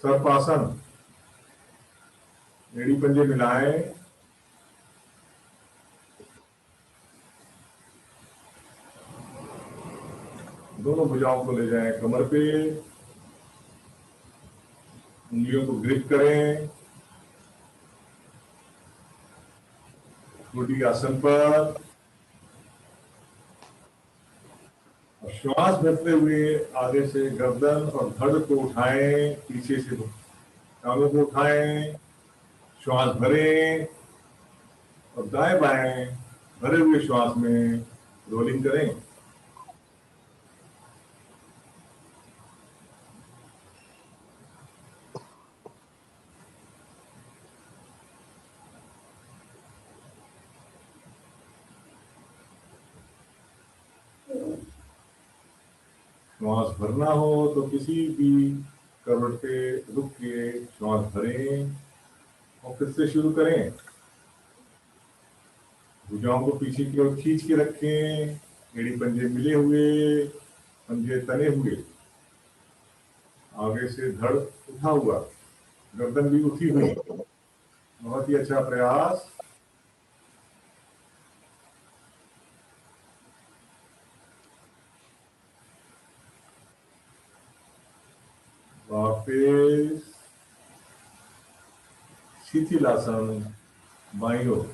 सर्पासन, एड़ी पंजे मिलाएं। दोनों भुजाओं को ले जाएं कमर पे। उंगलियों को ग्रिप करें। छोटी आसन पर। और श्वास भरते हुए आगे से गर्दन और धड़ को उठाएं, पीछे से टांगों को उठाएं। श्वास भरें और दाएं बाएं भरे हुए श्वास में रोलिंग करें। श्वास भरना हो तो किसी भी करवट पे रुक के श्वास भरें और फिर से शुरू करें। भुजाओं को पीछे की ओर खींच के रखें। एड़ी पंजे मिले हुए, पंजे तने हुए। आगे से धड़ उठा हुआ, गर्दन भी उठी हुई। बहुत ही अच्छा प्रयास। वापिस शिथिलासन बाईं ओर।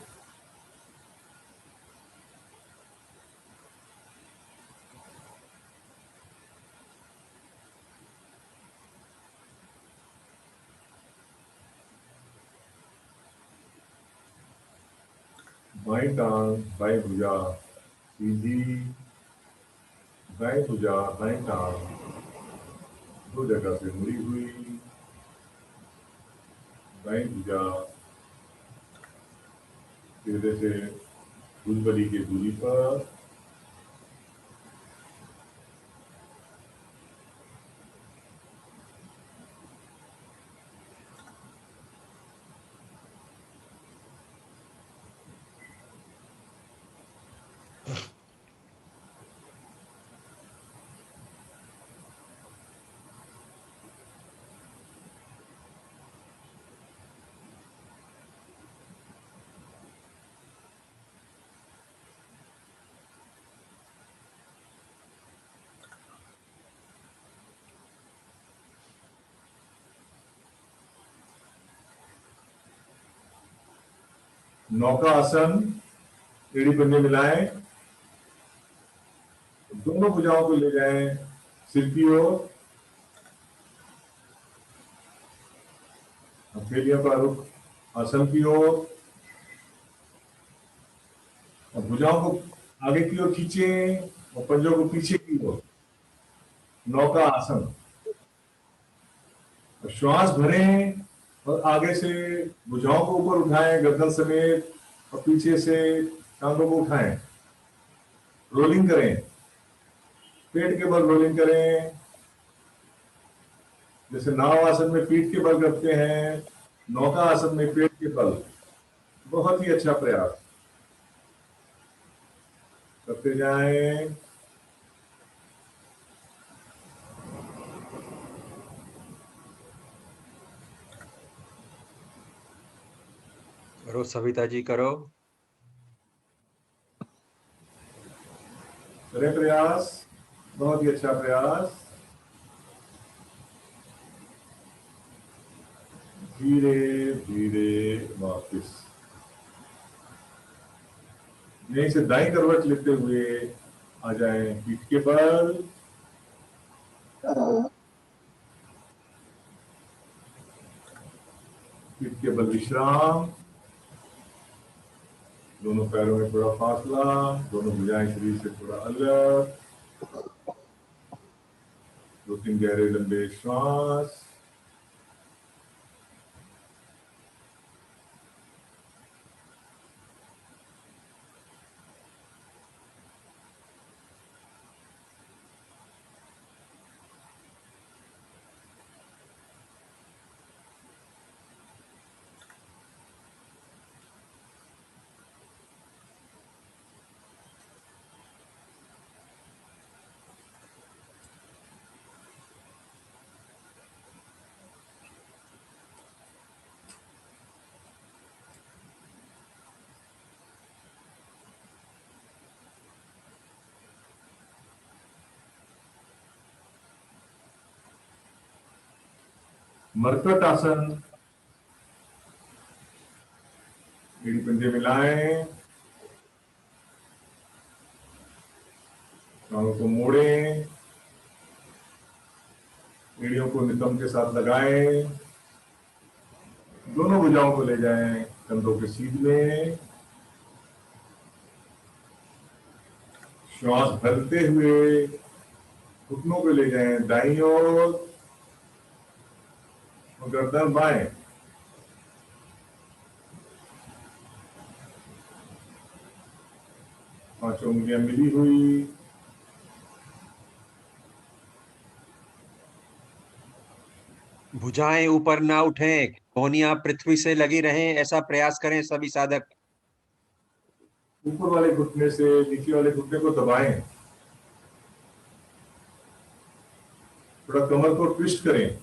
बाईं टांग बाईं भुजा सीधी, बाईं भुजा बाईं टांग दो जगह से मुड़ी हुई, बाईं भुजा सीधे से भुजबली की दूरी पर, नौका आसन, एड़ी पंजे मिलाएं, दोनों भुजाओं को ले जाएं सिर की ओर, हथेलियों का रुख आसन की ओर, और भुजाओं को आगे की ओर खींचें और पंजों को पीछे की ओर। नौका आसन। और श्वास भरें और आगे से भुजाओं को ऊपर उठाएं गर्दन समेत, और पीछे से टांगों को उठाएं, रोलिंग करें, पेट के बल रोलिंग करें, जैसे नाव आसन में पीठ के बल करते हैं, नौका आसन में पेट के बल। बहुत ही अच्छा प्रयास करते जाएं। करो सविता जी, करो। करें प्रयास, बहुत ही अच्छा प्रयास। धीरे धीरे वापस यहीं से दाईं करवट लेते हुए आ जाएं पीठ के बल, पीठ के बल विश्राम, दोनों पैरों में थोड़ा फासला, दोनों भुजाएं शरीर से थोड़ा अलग, 2-3 गहरे लंबे श्वास। मरकट आसन, एड़ी पंजे मिलाएं, टांगों को मोड़ें, एड़ियों को नितंब के साथ लगाएं, दोनों भुजाओं को ले जाएं कंधों के सीध में, श्वास भरते हुए घुटनों को ले जाएं दाईं ओर और गर्दन बाएं। पांचों उंगलियां मिली हुई, भुजाएं ऊपर ना उठें, कोहनियां पृथ्वी से लगी रहें, ऐसा प्रयास करें सभी साधक। ऊपर वाले घुटने से नीचे वाले घुटने को दबाएं, थोड़ा कमर को ट्विस्ट करें,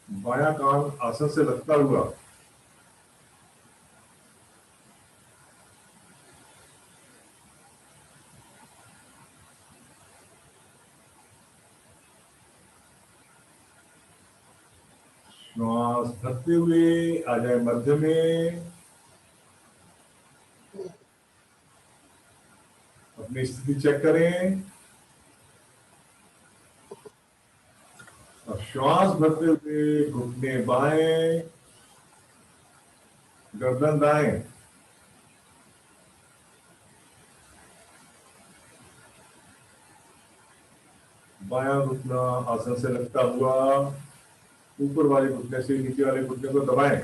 बायां कान आसन से लगता हुआ, श्वास भरते हुए आ जाए मध्य में, अपनी स्थिति चेक करें, और श्वास भरते हुए घुटने बाएं, गर्दन दाएं। बायां घुटना आसन से लगता हुआ ऊपर वाले घुटने से नीचे वाले घुटने को दबाएं।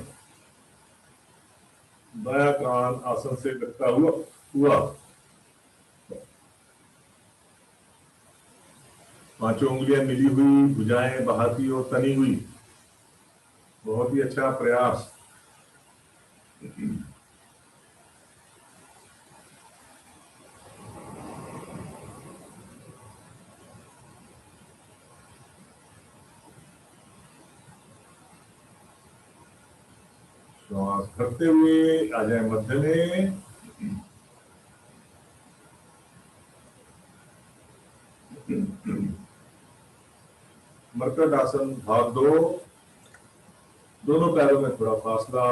दायां कान आसन से लगता हुआ पांचों उंगलियां मिली हुई, भुजाएं बाहर की ओर तनी हुई। बहुत ही अच्छा प्रयास। श्वास करते हुए आ जाए मध्य में। मरकट आसन भाग 2। दोनों पैरों में थोड़ा फासला,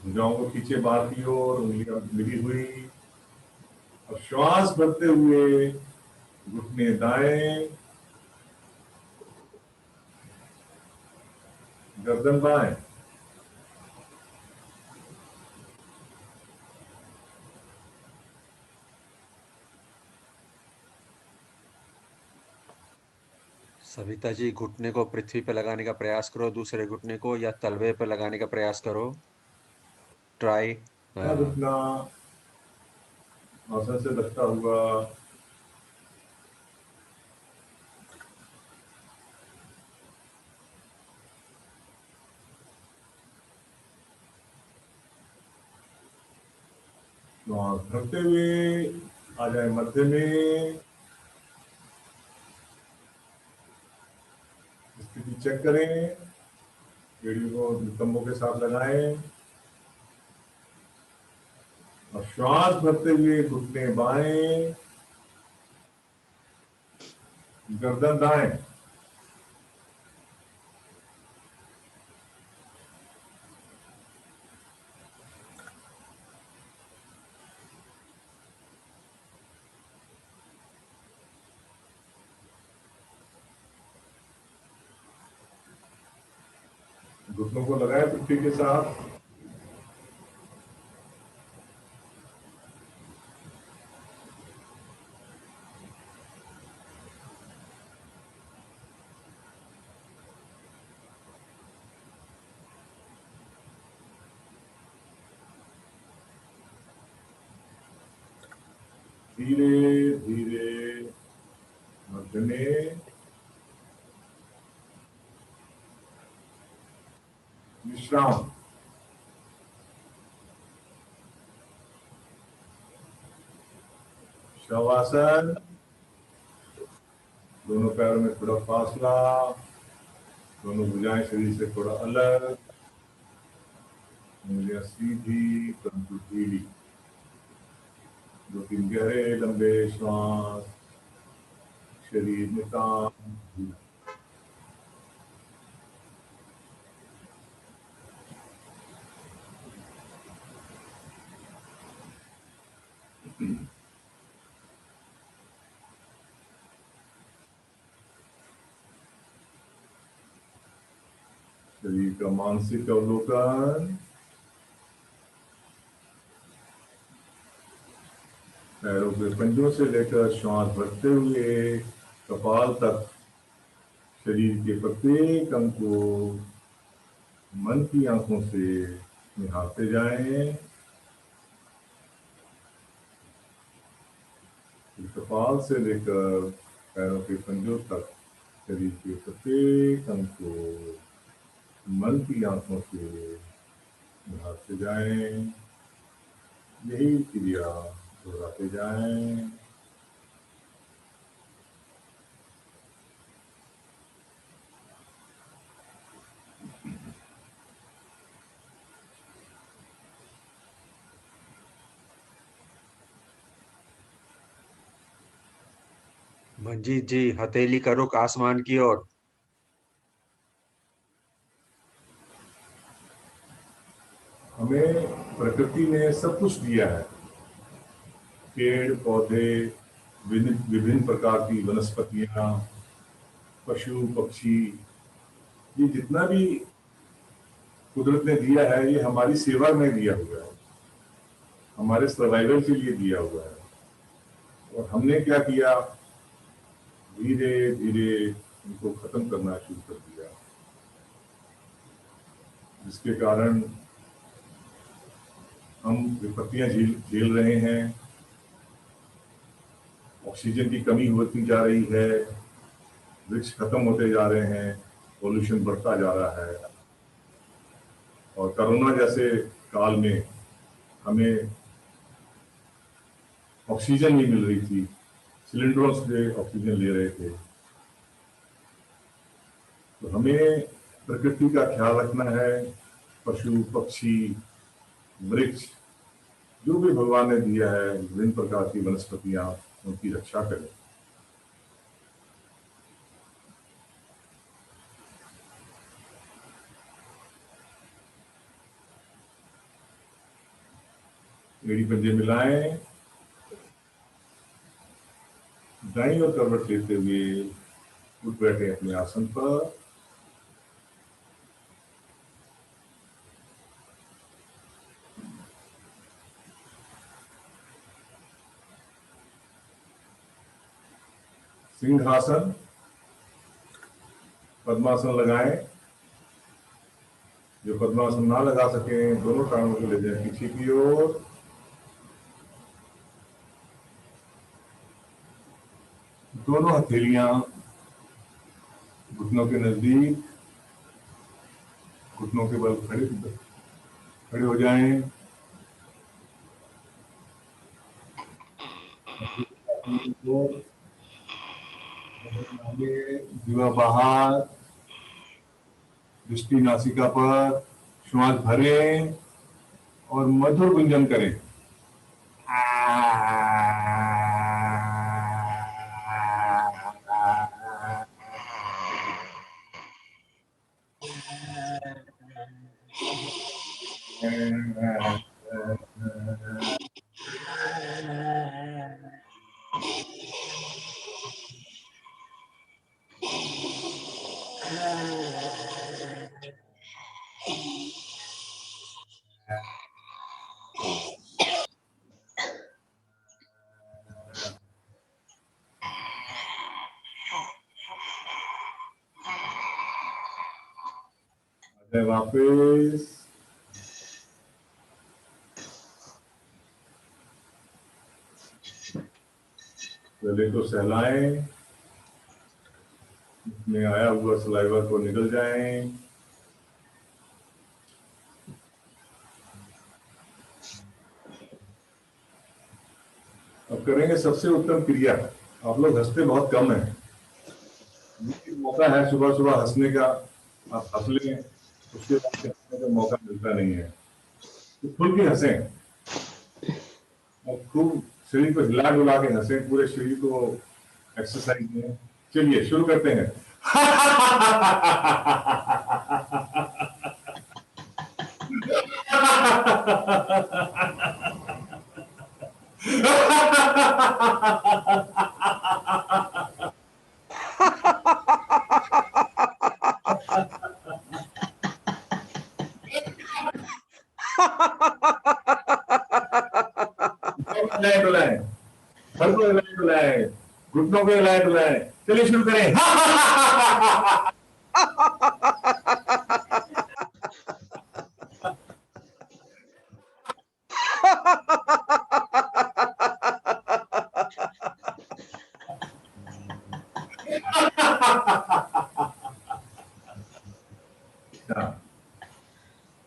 भुजाओं को खींचे बाहर की ओर, उंगलियां मिली हुई। और श्वास भरते हुए घुटने दाएं, गर्दन बाएं। सविता जी, घुटने को पृथ्वी पे लगाने का प्रयास करो, दूसरे घुटने को, या तलवे पे लगाने का प्रयास करो। ट्राई। घुटना आसन से लगता हुआ, श्वास भरते हुए आ जाए मध्य में। स्थिति चेक करें, एड़ी को नितंबों के साथ लगाएं। और श्वास भरते हुए घुटने बाएं, गर्दन दाएं। घुटनों को लगाएं पृथ्वी के साथ। धीरे धीरे मध्य में विश्राम। शवासन। दोनों पैरों में थोड़ा फासला, दोनों भुजाएं शरीर से थोड़ा अलग, उंगलियां सीधी परंतु ढीली। 2-3 गहरे लंबे श्वास, शरीर नितांत। शरीर का मानसिक अवलोकन। पैरों के पंजों से लेकर श्वास भरते हुए कपाल तक शरीर के प्रत्येक अंग को मन की आंखों से निहारते जाएं। कपाल से लेकर पैरों के पंजों तक शरीर के प्रत्येक अंग को मन की आंखों से निहारते जाएं। यही क्रिया दोहराते जाएं। मंजीत जी, हथेली का रुख आसमान की ओर। हमें प्रकृति ने सब कुछ दिया है, पेड़ पौधे, विभिन्न प्रकार की वनस्पतियां, पशु पक्षी, ये जितना भी कुदरत ने दिया है ये हमारी सेवा में दिया हुआ है, हमारे सर्वाइवल के लिए दिया हुआ है। और हमने क्या किया, धीरे धीरे इनको खत्म करना शुरू कर दिया, जिसके कारण हम विपत्तियां झेल रहे हैं। ऑक्सीजन की कमी होती जा रही है, वृक्ष खत्म होते जा रहे हैं, पोल्यूशन बढ़ता जा रहा है। और कोरोना जैसे काल में हमें ऑक्सीजन नहीं मिल रही थी, सिलेंडरों से ऑक्सीजन ले रहे थे। तो हमें प्रकृति का ख्याल रखना है, पशु पक्षी वृक्ष जो भी भगवान ने दिया है, विभिन्न प्रकार की वनस्पतियां, उनकी रक्षा करें। एड़ी पंजे मिलाएं, दाईं ओर करवट लेते हुए उठ बैठे अपने आसन पर। सिंहासन, पद्मासन लगाएं। जो पद्मासन ना लगा सके, दोनों टांगों को ले जाएं पीछे की ओर। दोनों हथेलियां घुटनों के नजदीक, घुटनों के बल खड़े हो जाएं। जीवा बाहर, दृष्टि नासिका पर, श्वास भरें और मधुर गुंजन करें। वापिस गले को सहलाएं, में आया हुआ सलाइवा को निकल जाएं। अब करेंगे सबसे उत्तम क्रिया। आप लोग हंसते बहुत कम है, मौका है सुबह सुबह हंसने का, आप हंस लें, उसके बाद हंसने का मौका मिलता नहीं है। तो खुल के हंसें और खूब शरीर को हिला डुला के हंसें, पूरे शरीर को एक्सरसाइज में। चलिए शुरू करते हैं। घुटनों को हिलाए डुलाए। चलिए शुरू करें।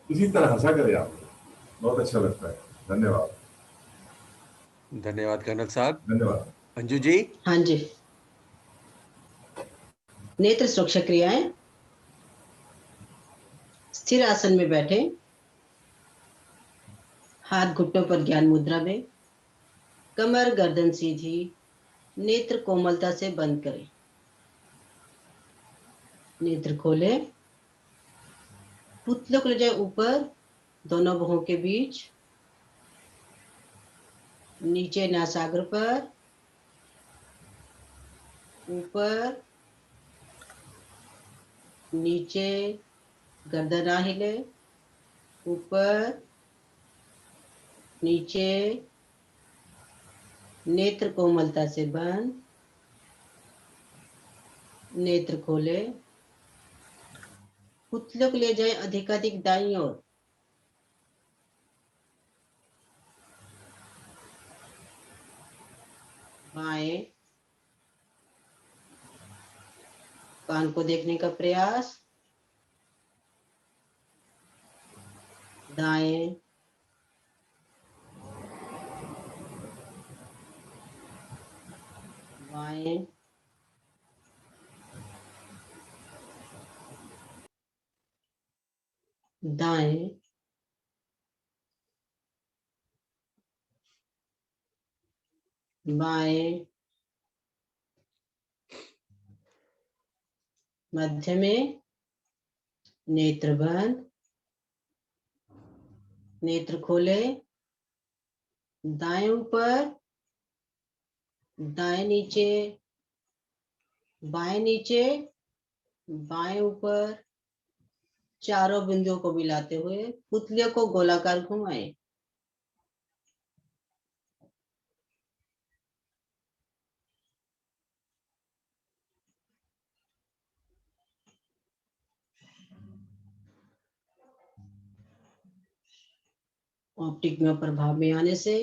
इसी तरह हंसा करें आप, बहुत अच्छा लगता है। धन्यवाद। धन्यवाद कर्नल साहब। धन्यवाद। अंजू जी। हाँ जी, नेत्र सुरक्षा क्रियाएं। स्थिर आसन में बैठे, हाथ घुटनों पर ज्ञान मुद्रा में, कमर गर्दन सीधी, नेत्र कोमलता से बंद करें। नेत्र खोले, पुतलों को ले जाए ऊपर, दोनों बाहों के बीच, नीचे नासाग्र पर, ऊपर नीचे, गर्दन ना हिले, ऊपर नीचे, नेत्र कोमलता से बंद, नेत्र खोले, पुतलियों को ले जाए अधिकाधिक दाईं ओर, बाएं, कान को देखने का प्रयास, दाएं, बाएं, दाएं, बाएं, मध्य में, नेत्र बंद, नेत्र खोले, दाएं ऊपर, दाएं नीचे, बाएं नीचे, बाएं ऊपर, चारों बिंदुओं को मिलाते हुए पुतलियों को गोलाकार घुमाएं। ऑप्टिक में प्रभाव में आने से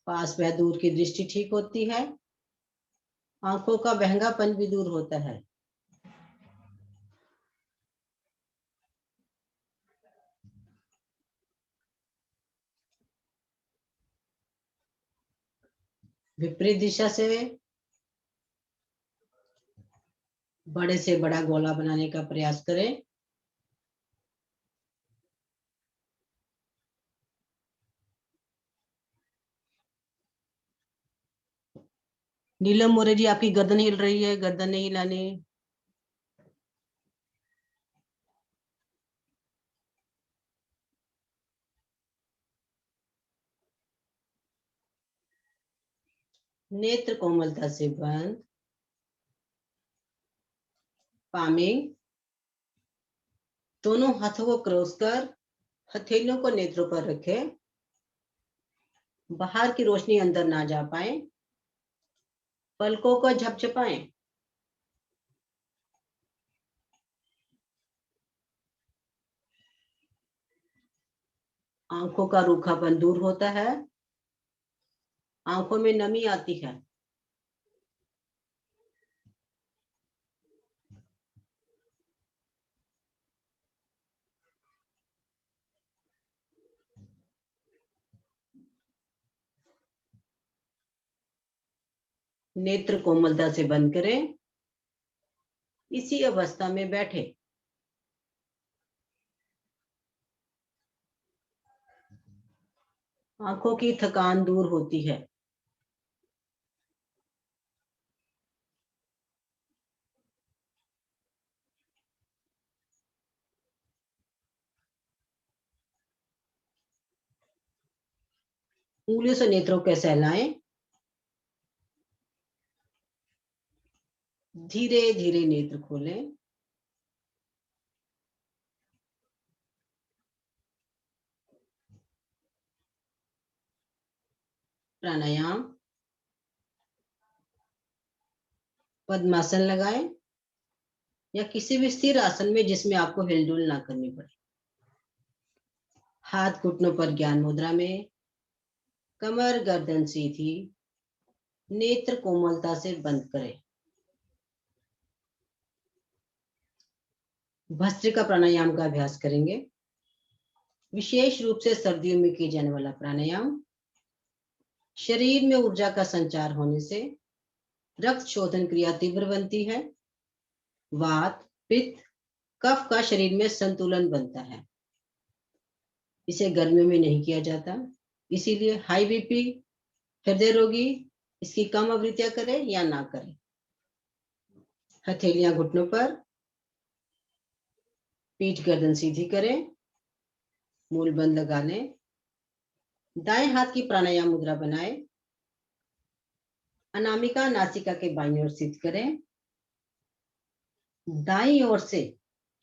पास व दूर की दृष्टि ठीक होती है, आंखों का बहंगापन भी दूर होता है। विपरीत दिशा से बड़े से बड़ा गोला बनाने का प्रयास करें। नीलम मोरे जी, आपकी गर्दन हिल रही है, गर्दन नहीं हिलानी। नेत्र कोमलता से बंद, पामिंग, दोनों हाथों को क्रॉस कर हथेलियों को नेत्रों पर रखें, बाहर की रोशनी अंदर ना जा पाए, पलकों को झपझपाएं। आंखों का रूखापन दूर होता है, आंखों में नमी आती है। नेत्र कोमलता से बंद करें, इसी अवस्था में बैठे। आंखों की थकान दूर होती है। उंगलियों से नेत्रों को सहलाएं, धीरे धीरे नेत्र खोलें। प्राणायाम, पद्मासन लगाएं या किसी भी स्थिर आसन में जिसमें आपको हिलडुल ना करनी पड़े। हाथ घुटनों पर ज्ञान मुद्रा में, कमर गर्दन सीधी, नेत्र कोमलता से बंद करें। भस्त्रिका प्राणायाम का अभ्यास करेंगे। विशेष रूप से सर्दियों में किए जाने वाला प्राणायाम शरीर में ऊर्जा का संचार होने से रक्त शोधन क्रिया तीव्र बनती है, वात, पित्त, कफ का शरीर में संतुलन बनता है। इसे गर्मियों में नहीं किया जाता, इसीलिए हाई बीपी, हृदय रोगी इसकी कम आवृत्तियां करें या ना करें। हथेलियां घुटनों पर, पीठ गर्दन सीधी करें, मूल बंद लगा लें। दाएं हाथ की प्राणायाम मुद्रा बनाएं। अनामिका नासिका के बाईं ओर स्थित करें। दाईं ओर से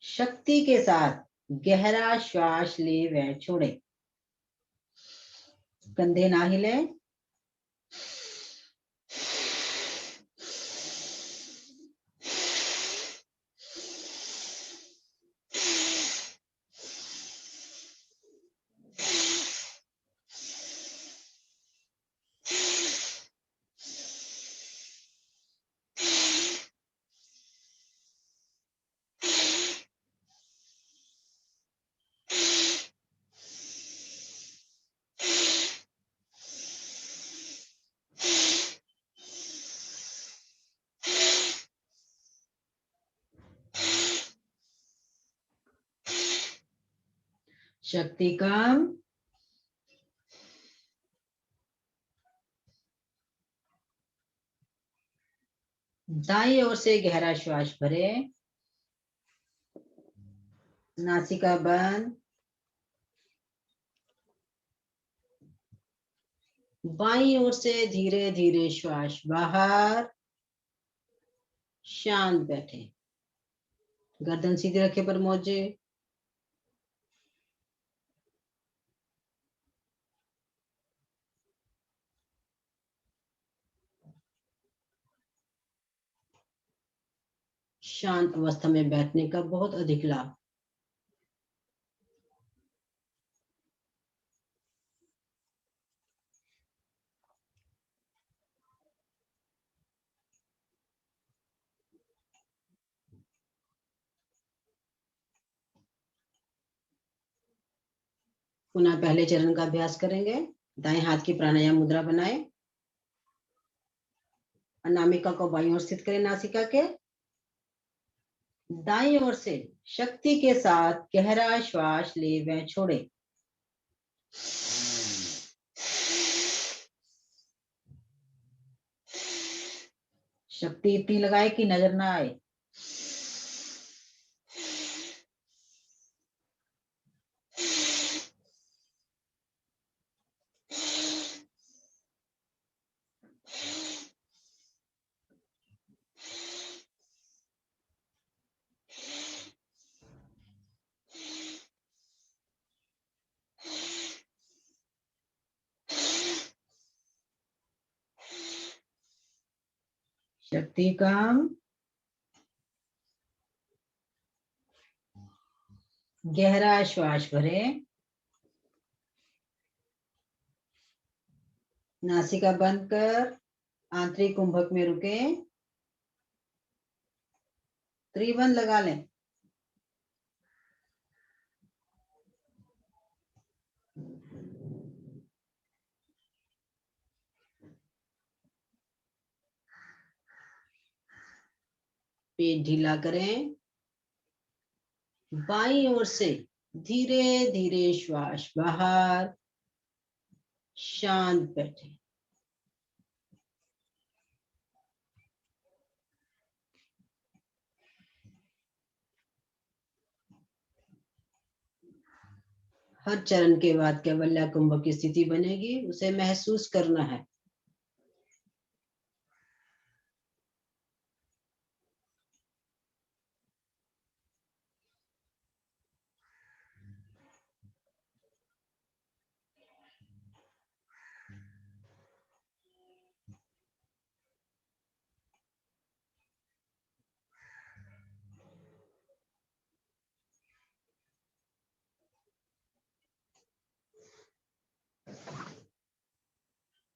शक्ति के साथ गहरा श्वास ले व छोड़े। कंधे ना हिलें। शक्ति कम। दाईं ओर से गहरा श्वास भरें। नासिका बंद। बाईं ओर से धीरे धीरे श्वास बाहर। शांत बैठे। गर्दन सीधी रखे पर मौजे। शांत अवस्था में बैठने का बहुत अधिक लाभ। पुनः पहले चरण का अभ्यास करेंगे। दाएं हाथ की प्राणायाम मुद्रा बनाएं। अनामिका को बाईं ओर स्थित करें नासिका के। दाईं ओर से शक्ति के साथ गहरा श्वास ले व छोड़े। शक्ति इतनी लगाए कि नजर ना आए। शक्ति कम। गहरा श्वास भरें। नासिका बंद कर आंतरिक कुंभक में रुके। त्रिबंध लगा लें। पेट ढीला करें। बाईं ओर से धीरे धीरे श्वास बाहर। शांत बैठे। हर चरण के बाद कैवल्य कुंभ की स्थिति बनेगी, उसे महसूस करना है।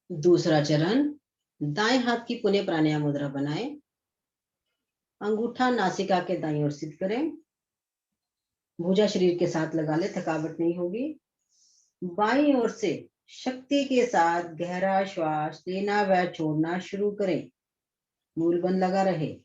दूसरा चरण, दाएं हाथ की पुनः प्राणायाम मुद्रा बनाएं। अंगूठा नासिका के दाईं ओर स्थित करें। भुजा शरीर के साथ लगा ले, थकावट नहीं होगी। बाईं ओर से शक्ति के साथ गहरा श्वास लेना व छोड़ना शुरू करें। मूल बंद लगा रहे।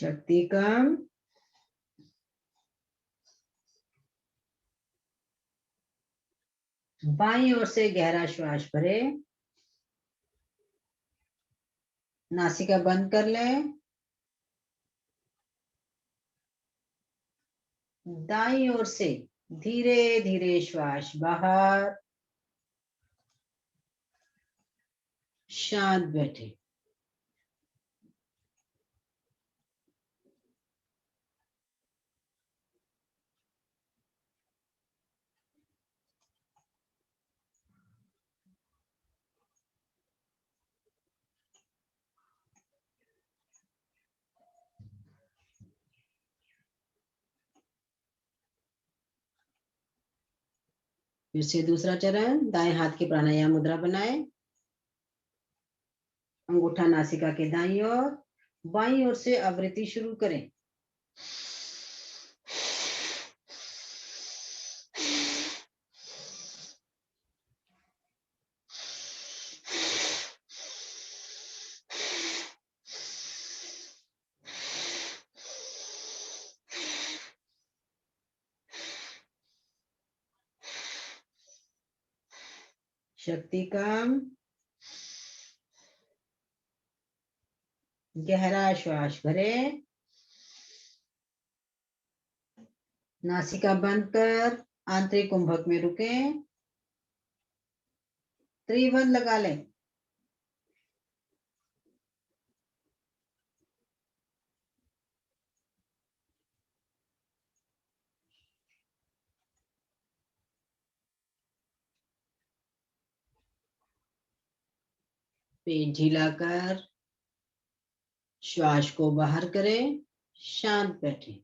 शक्ति कम, बाईं ओर से गहरा श्वास भरे, नासिका बंद कर लें, दाईं ओर से धीरे धीरे श्वास बाहर, शांत बैठे। फिर से दूसरा चरण, दाएं हाथ की प्राणायाम मुद्रा बनाए, अंगूठा नासिका के दाईं ओर, बाईं ओर से आवृत्ति शुरू करें। शक्ति कम, गहरा श्वास भरे, नासिका बंद कर आंतरिक कुंभक में रुके, त्रिबंध लगा लें। पेट ढीला कर श्वास को बाहर करें, शांत बैठे।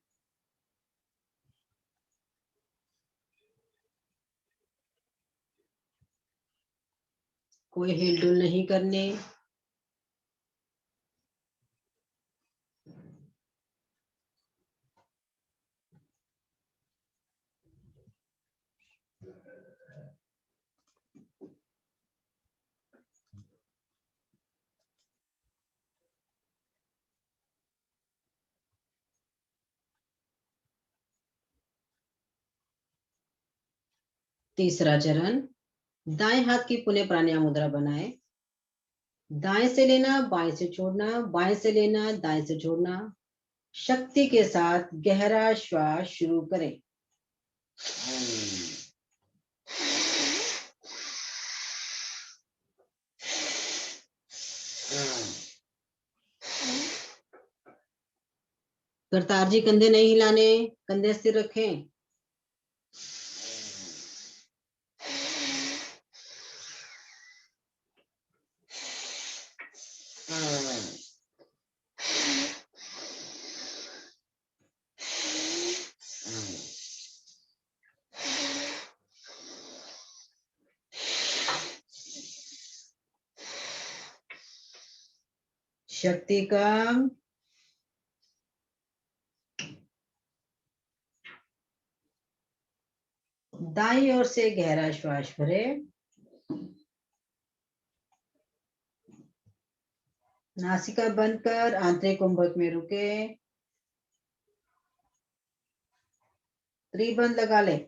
कोई हिलडुल नहीं करने। तीसरा चरण, दाएं हाथ की पुनः प्राणायाम मुद्रा बनाए, दाएं से लेना बाएं से छोड़ना, बाएं से लेना दाएं से छोड़ना। शक्ति के साथ गहरा श्वास शुरू करें। करतार जी कंधे नहीं हिलाने, कंधे स्थिर रखें। शक्ति कम, दाईं ओर से गहरा श्वास भरे, नासिका बंद कर आंतरिक कुंभक में रुके, त्रिबंध लगा ले।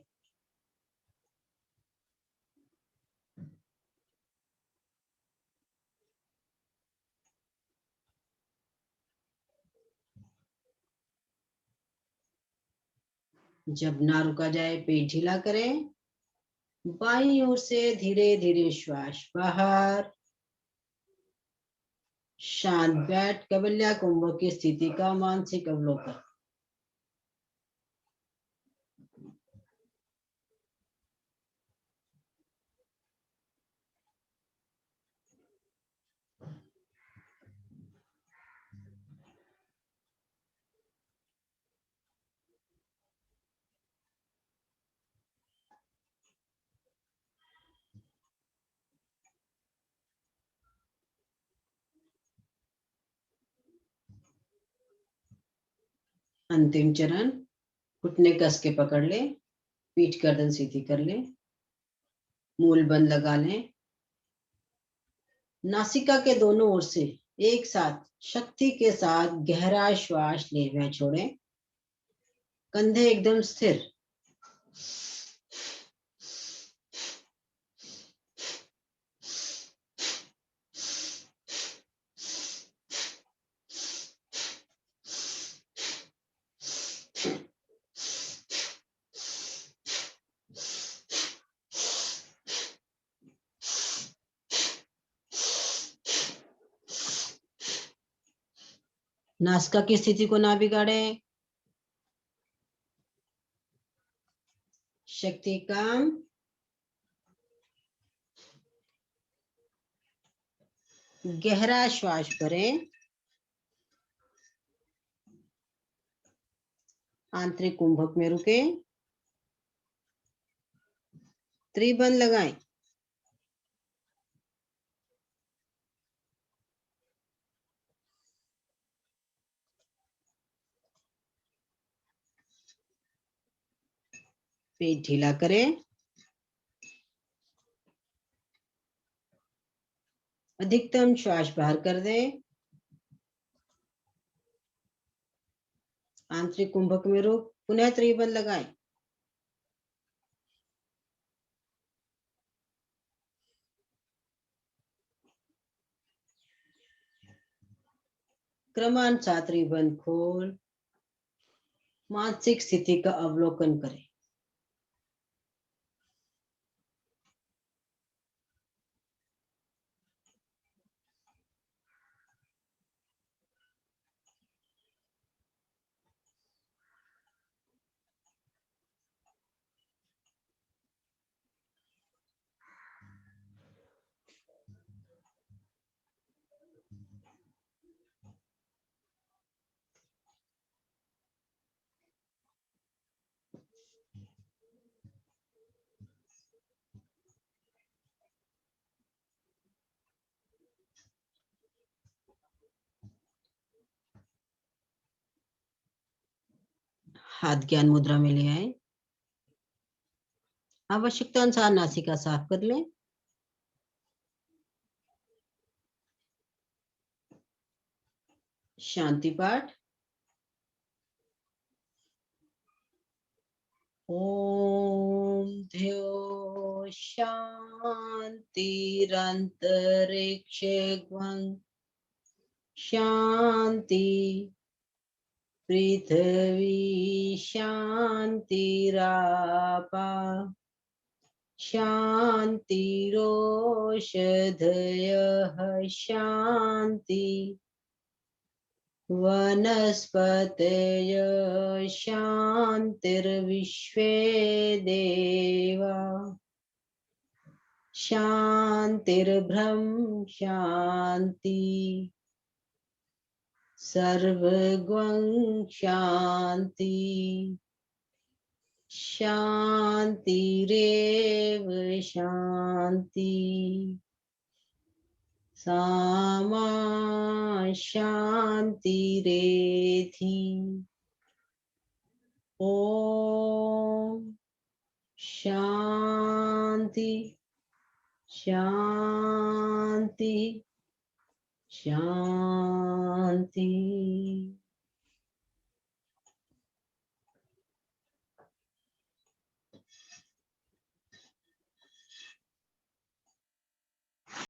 जब ना रुका जाए पेट ढीला करें, बाईं ओर से धीरे धीरे श्वास बाहर, शांत बैठ कबल्या कुंभ की स्थिति का मानसिक अवलोकन। अंतिम चरण, घुटने कस के पकड़ ले, पीठ गर्दन सीधी कर ले, मूल बंद लगा लें, नासिका के दोनों ओर से एक साथ शक्ति के साथ गहरा श्वास ले व छोड़ें। कंधे एकदम स्थिर। नासिका की स्थिति को ना बिगाड़े। शक्ति काम। गहरा श्वास भरें। आंतरिक कुंभक में रुके। त्रिबंध लगाएं। पेट ढीला करें। अधिकतम श्वास बाहर कर दें। आंतरिक कुंभक में रुक। पुनः त्रिबंध लगाएं। क्रमानुसार त्रिबंध खोल। मानसिक स्थिति का अवलोकन करें। हाथ ज्ञान मुद्रा में ले आए। आवश्यकता अनुसार नासिका साफ कर लें। शांति पाठ। ओम ध्यो शांतिरंतरिक्ष शांति। पृथ्वी शांतिरापा शांतिरोषधयः शांति। वनस्पतय शांतिर्विश्वे देवा शांतिर्ब्रह्म शांति। सर्वगं शांति। शांतिरेव शांति। सामा शांतिरेधि। ओम शांति शांति शांति।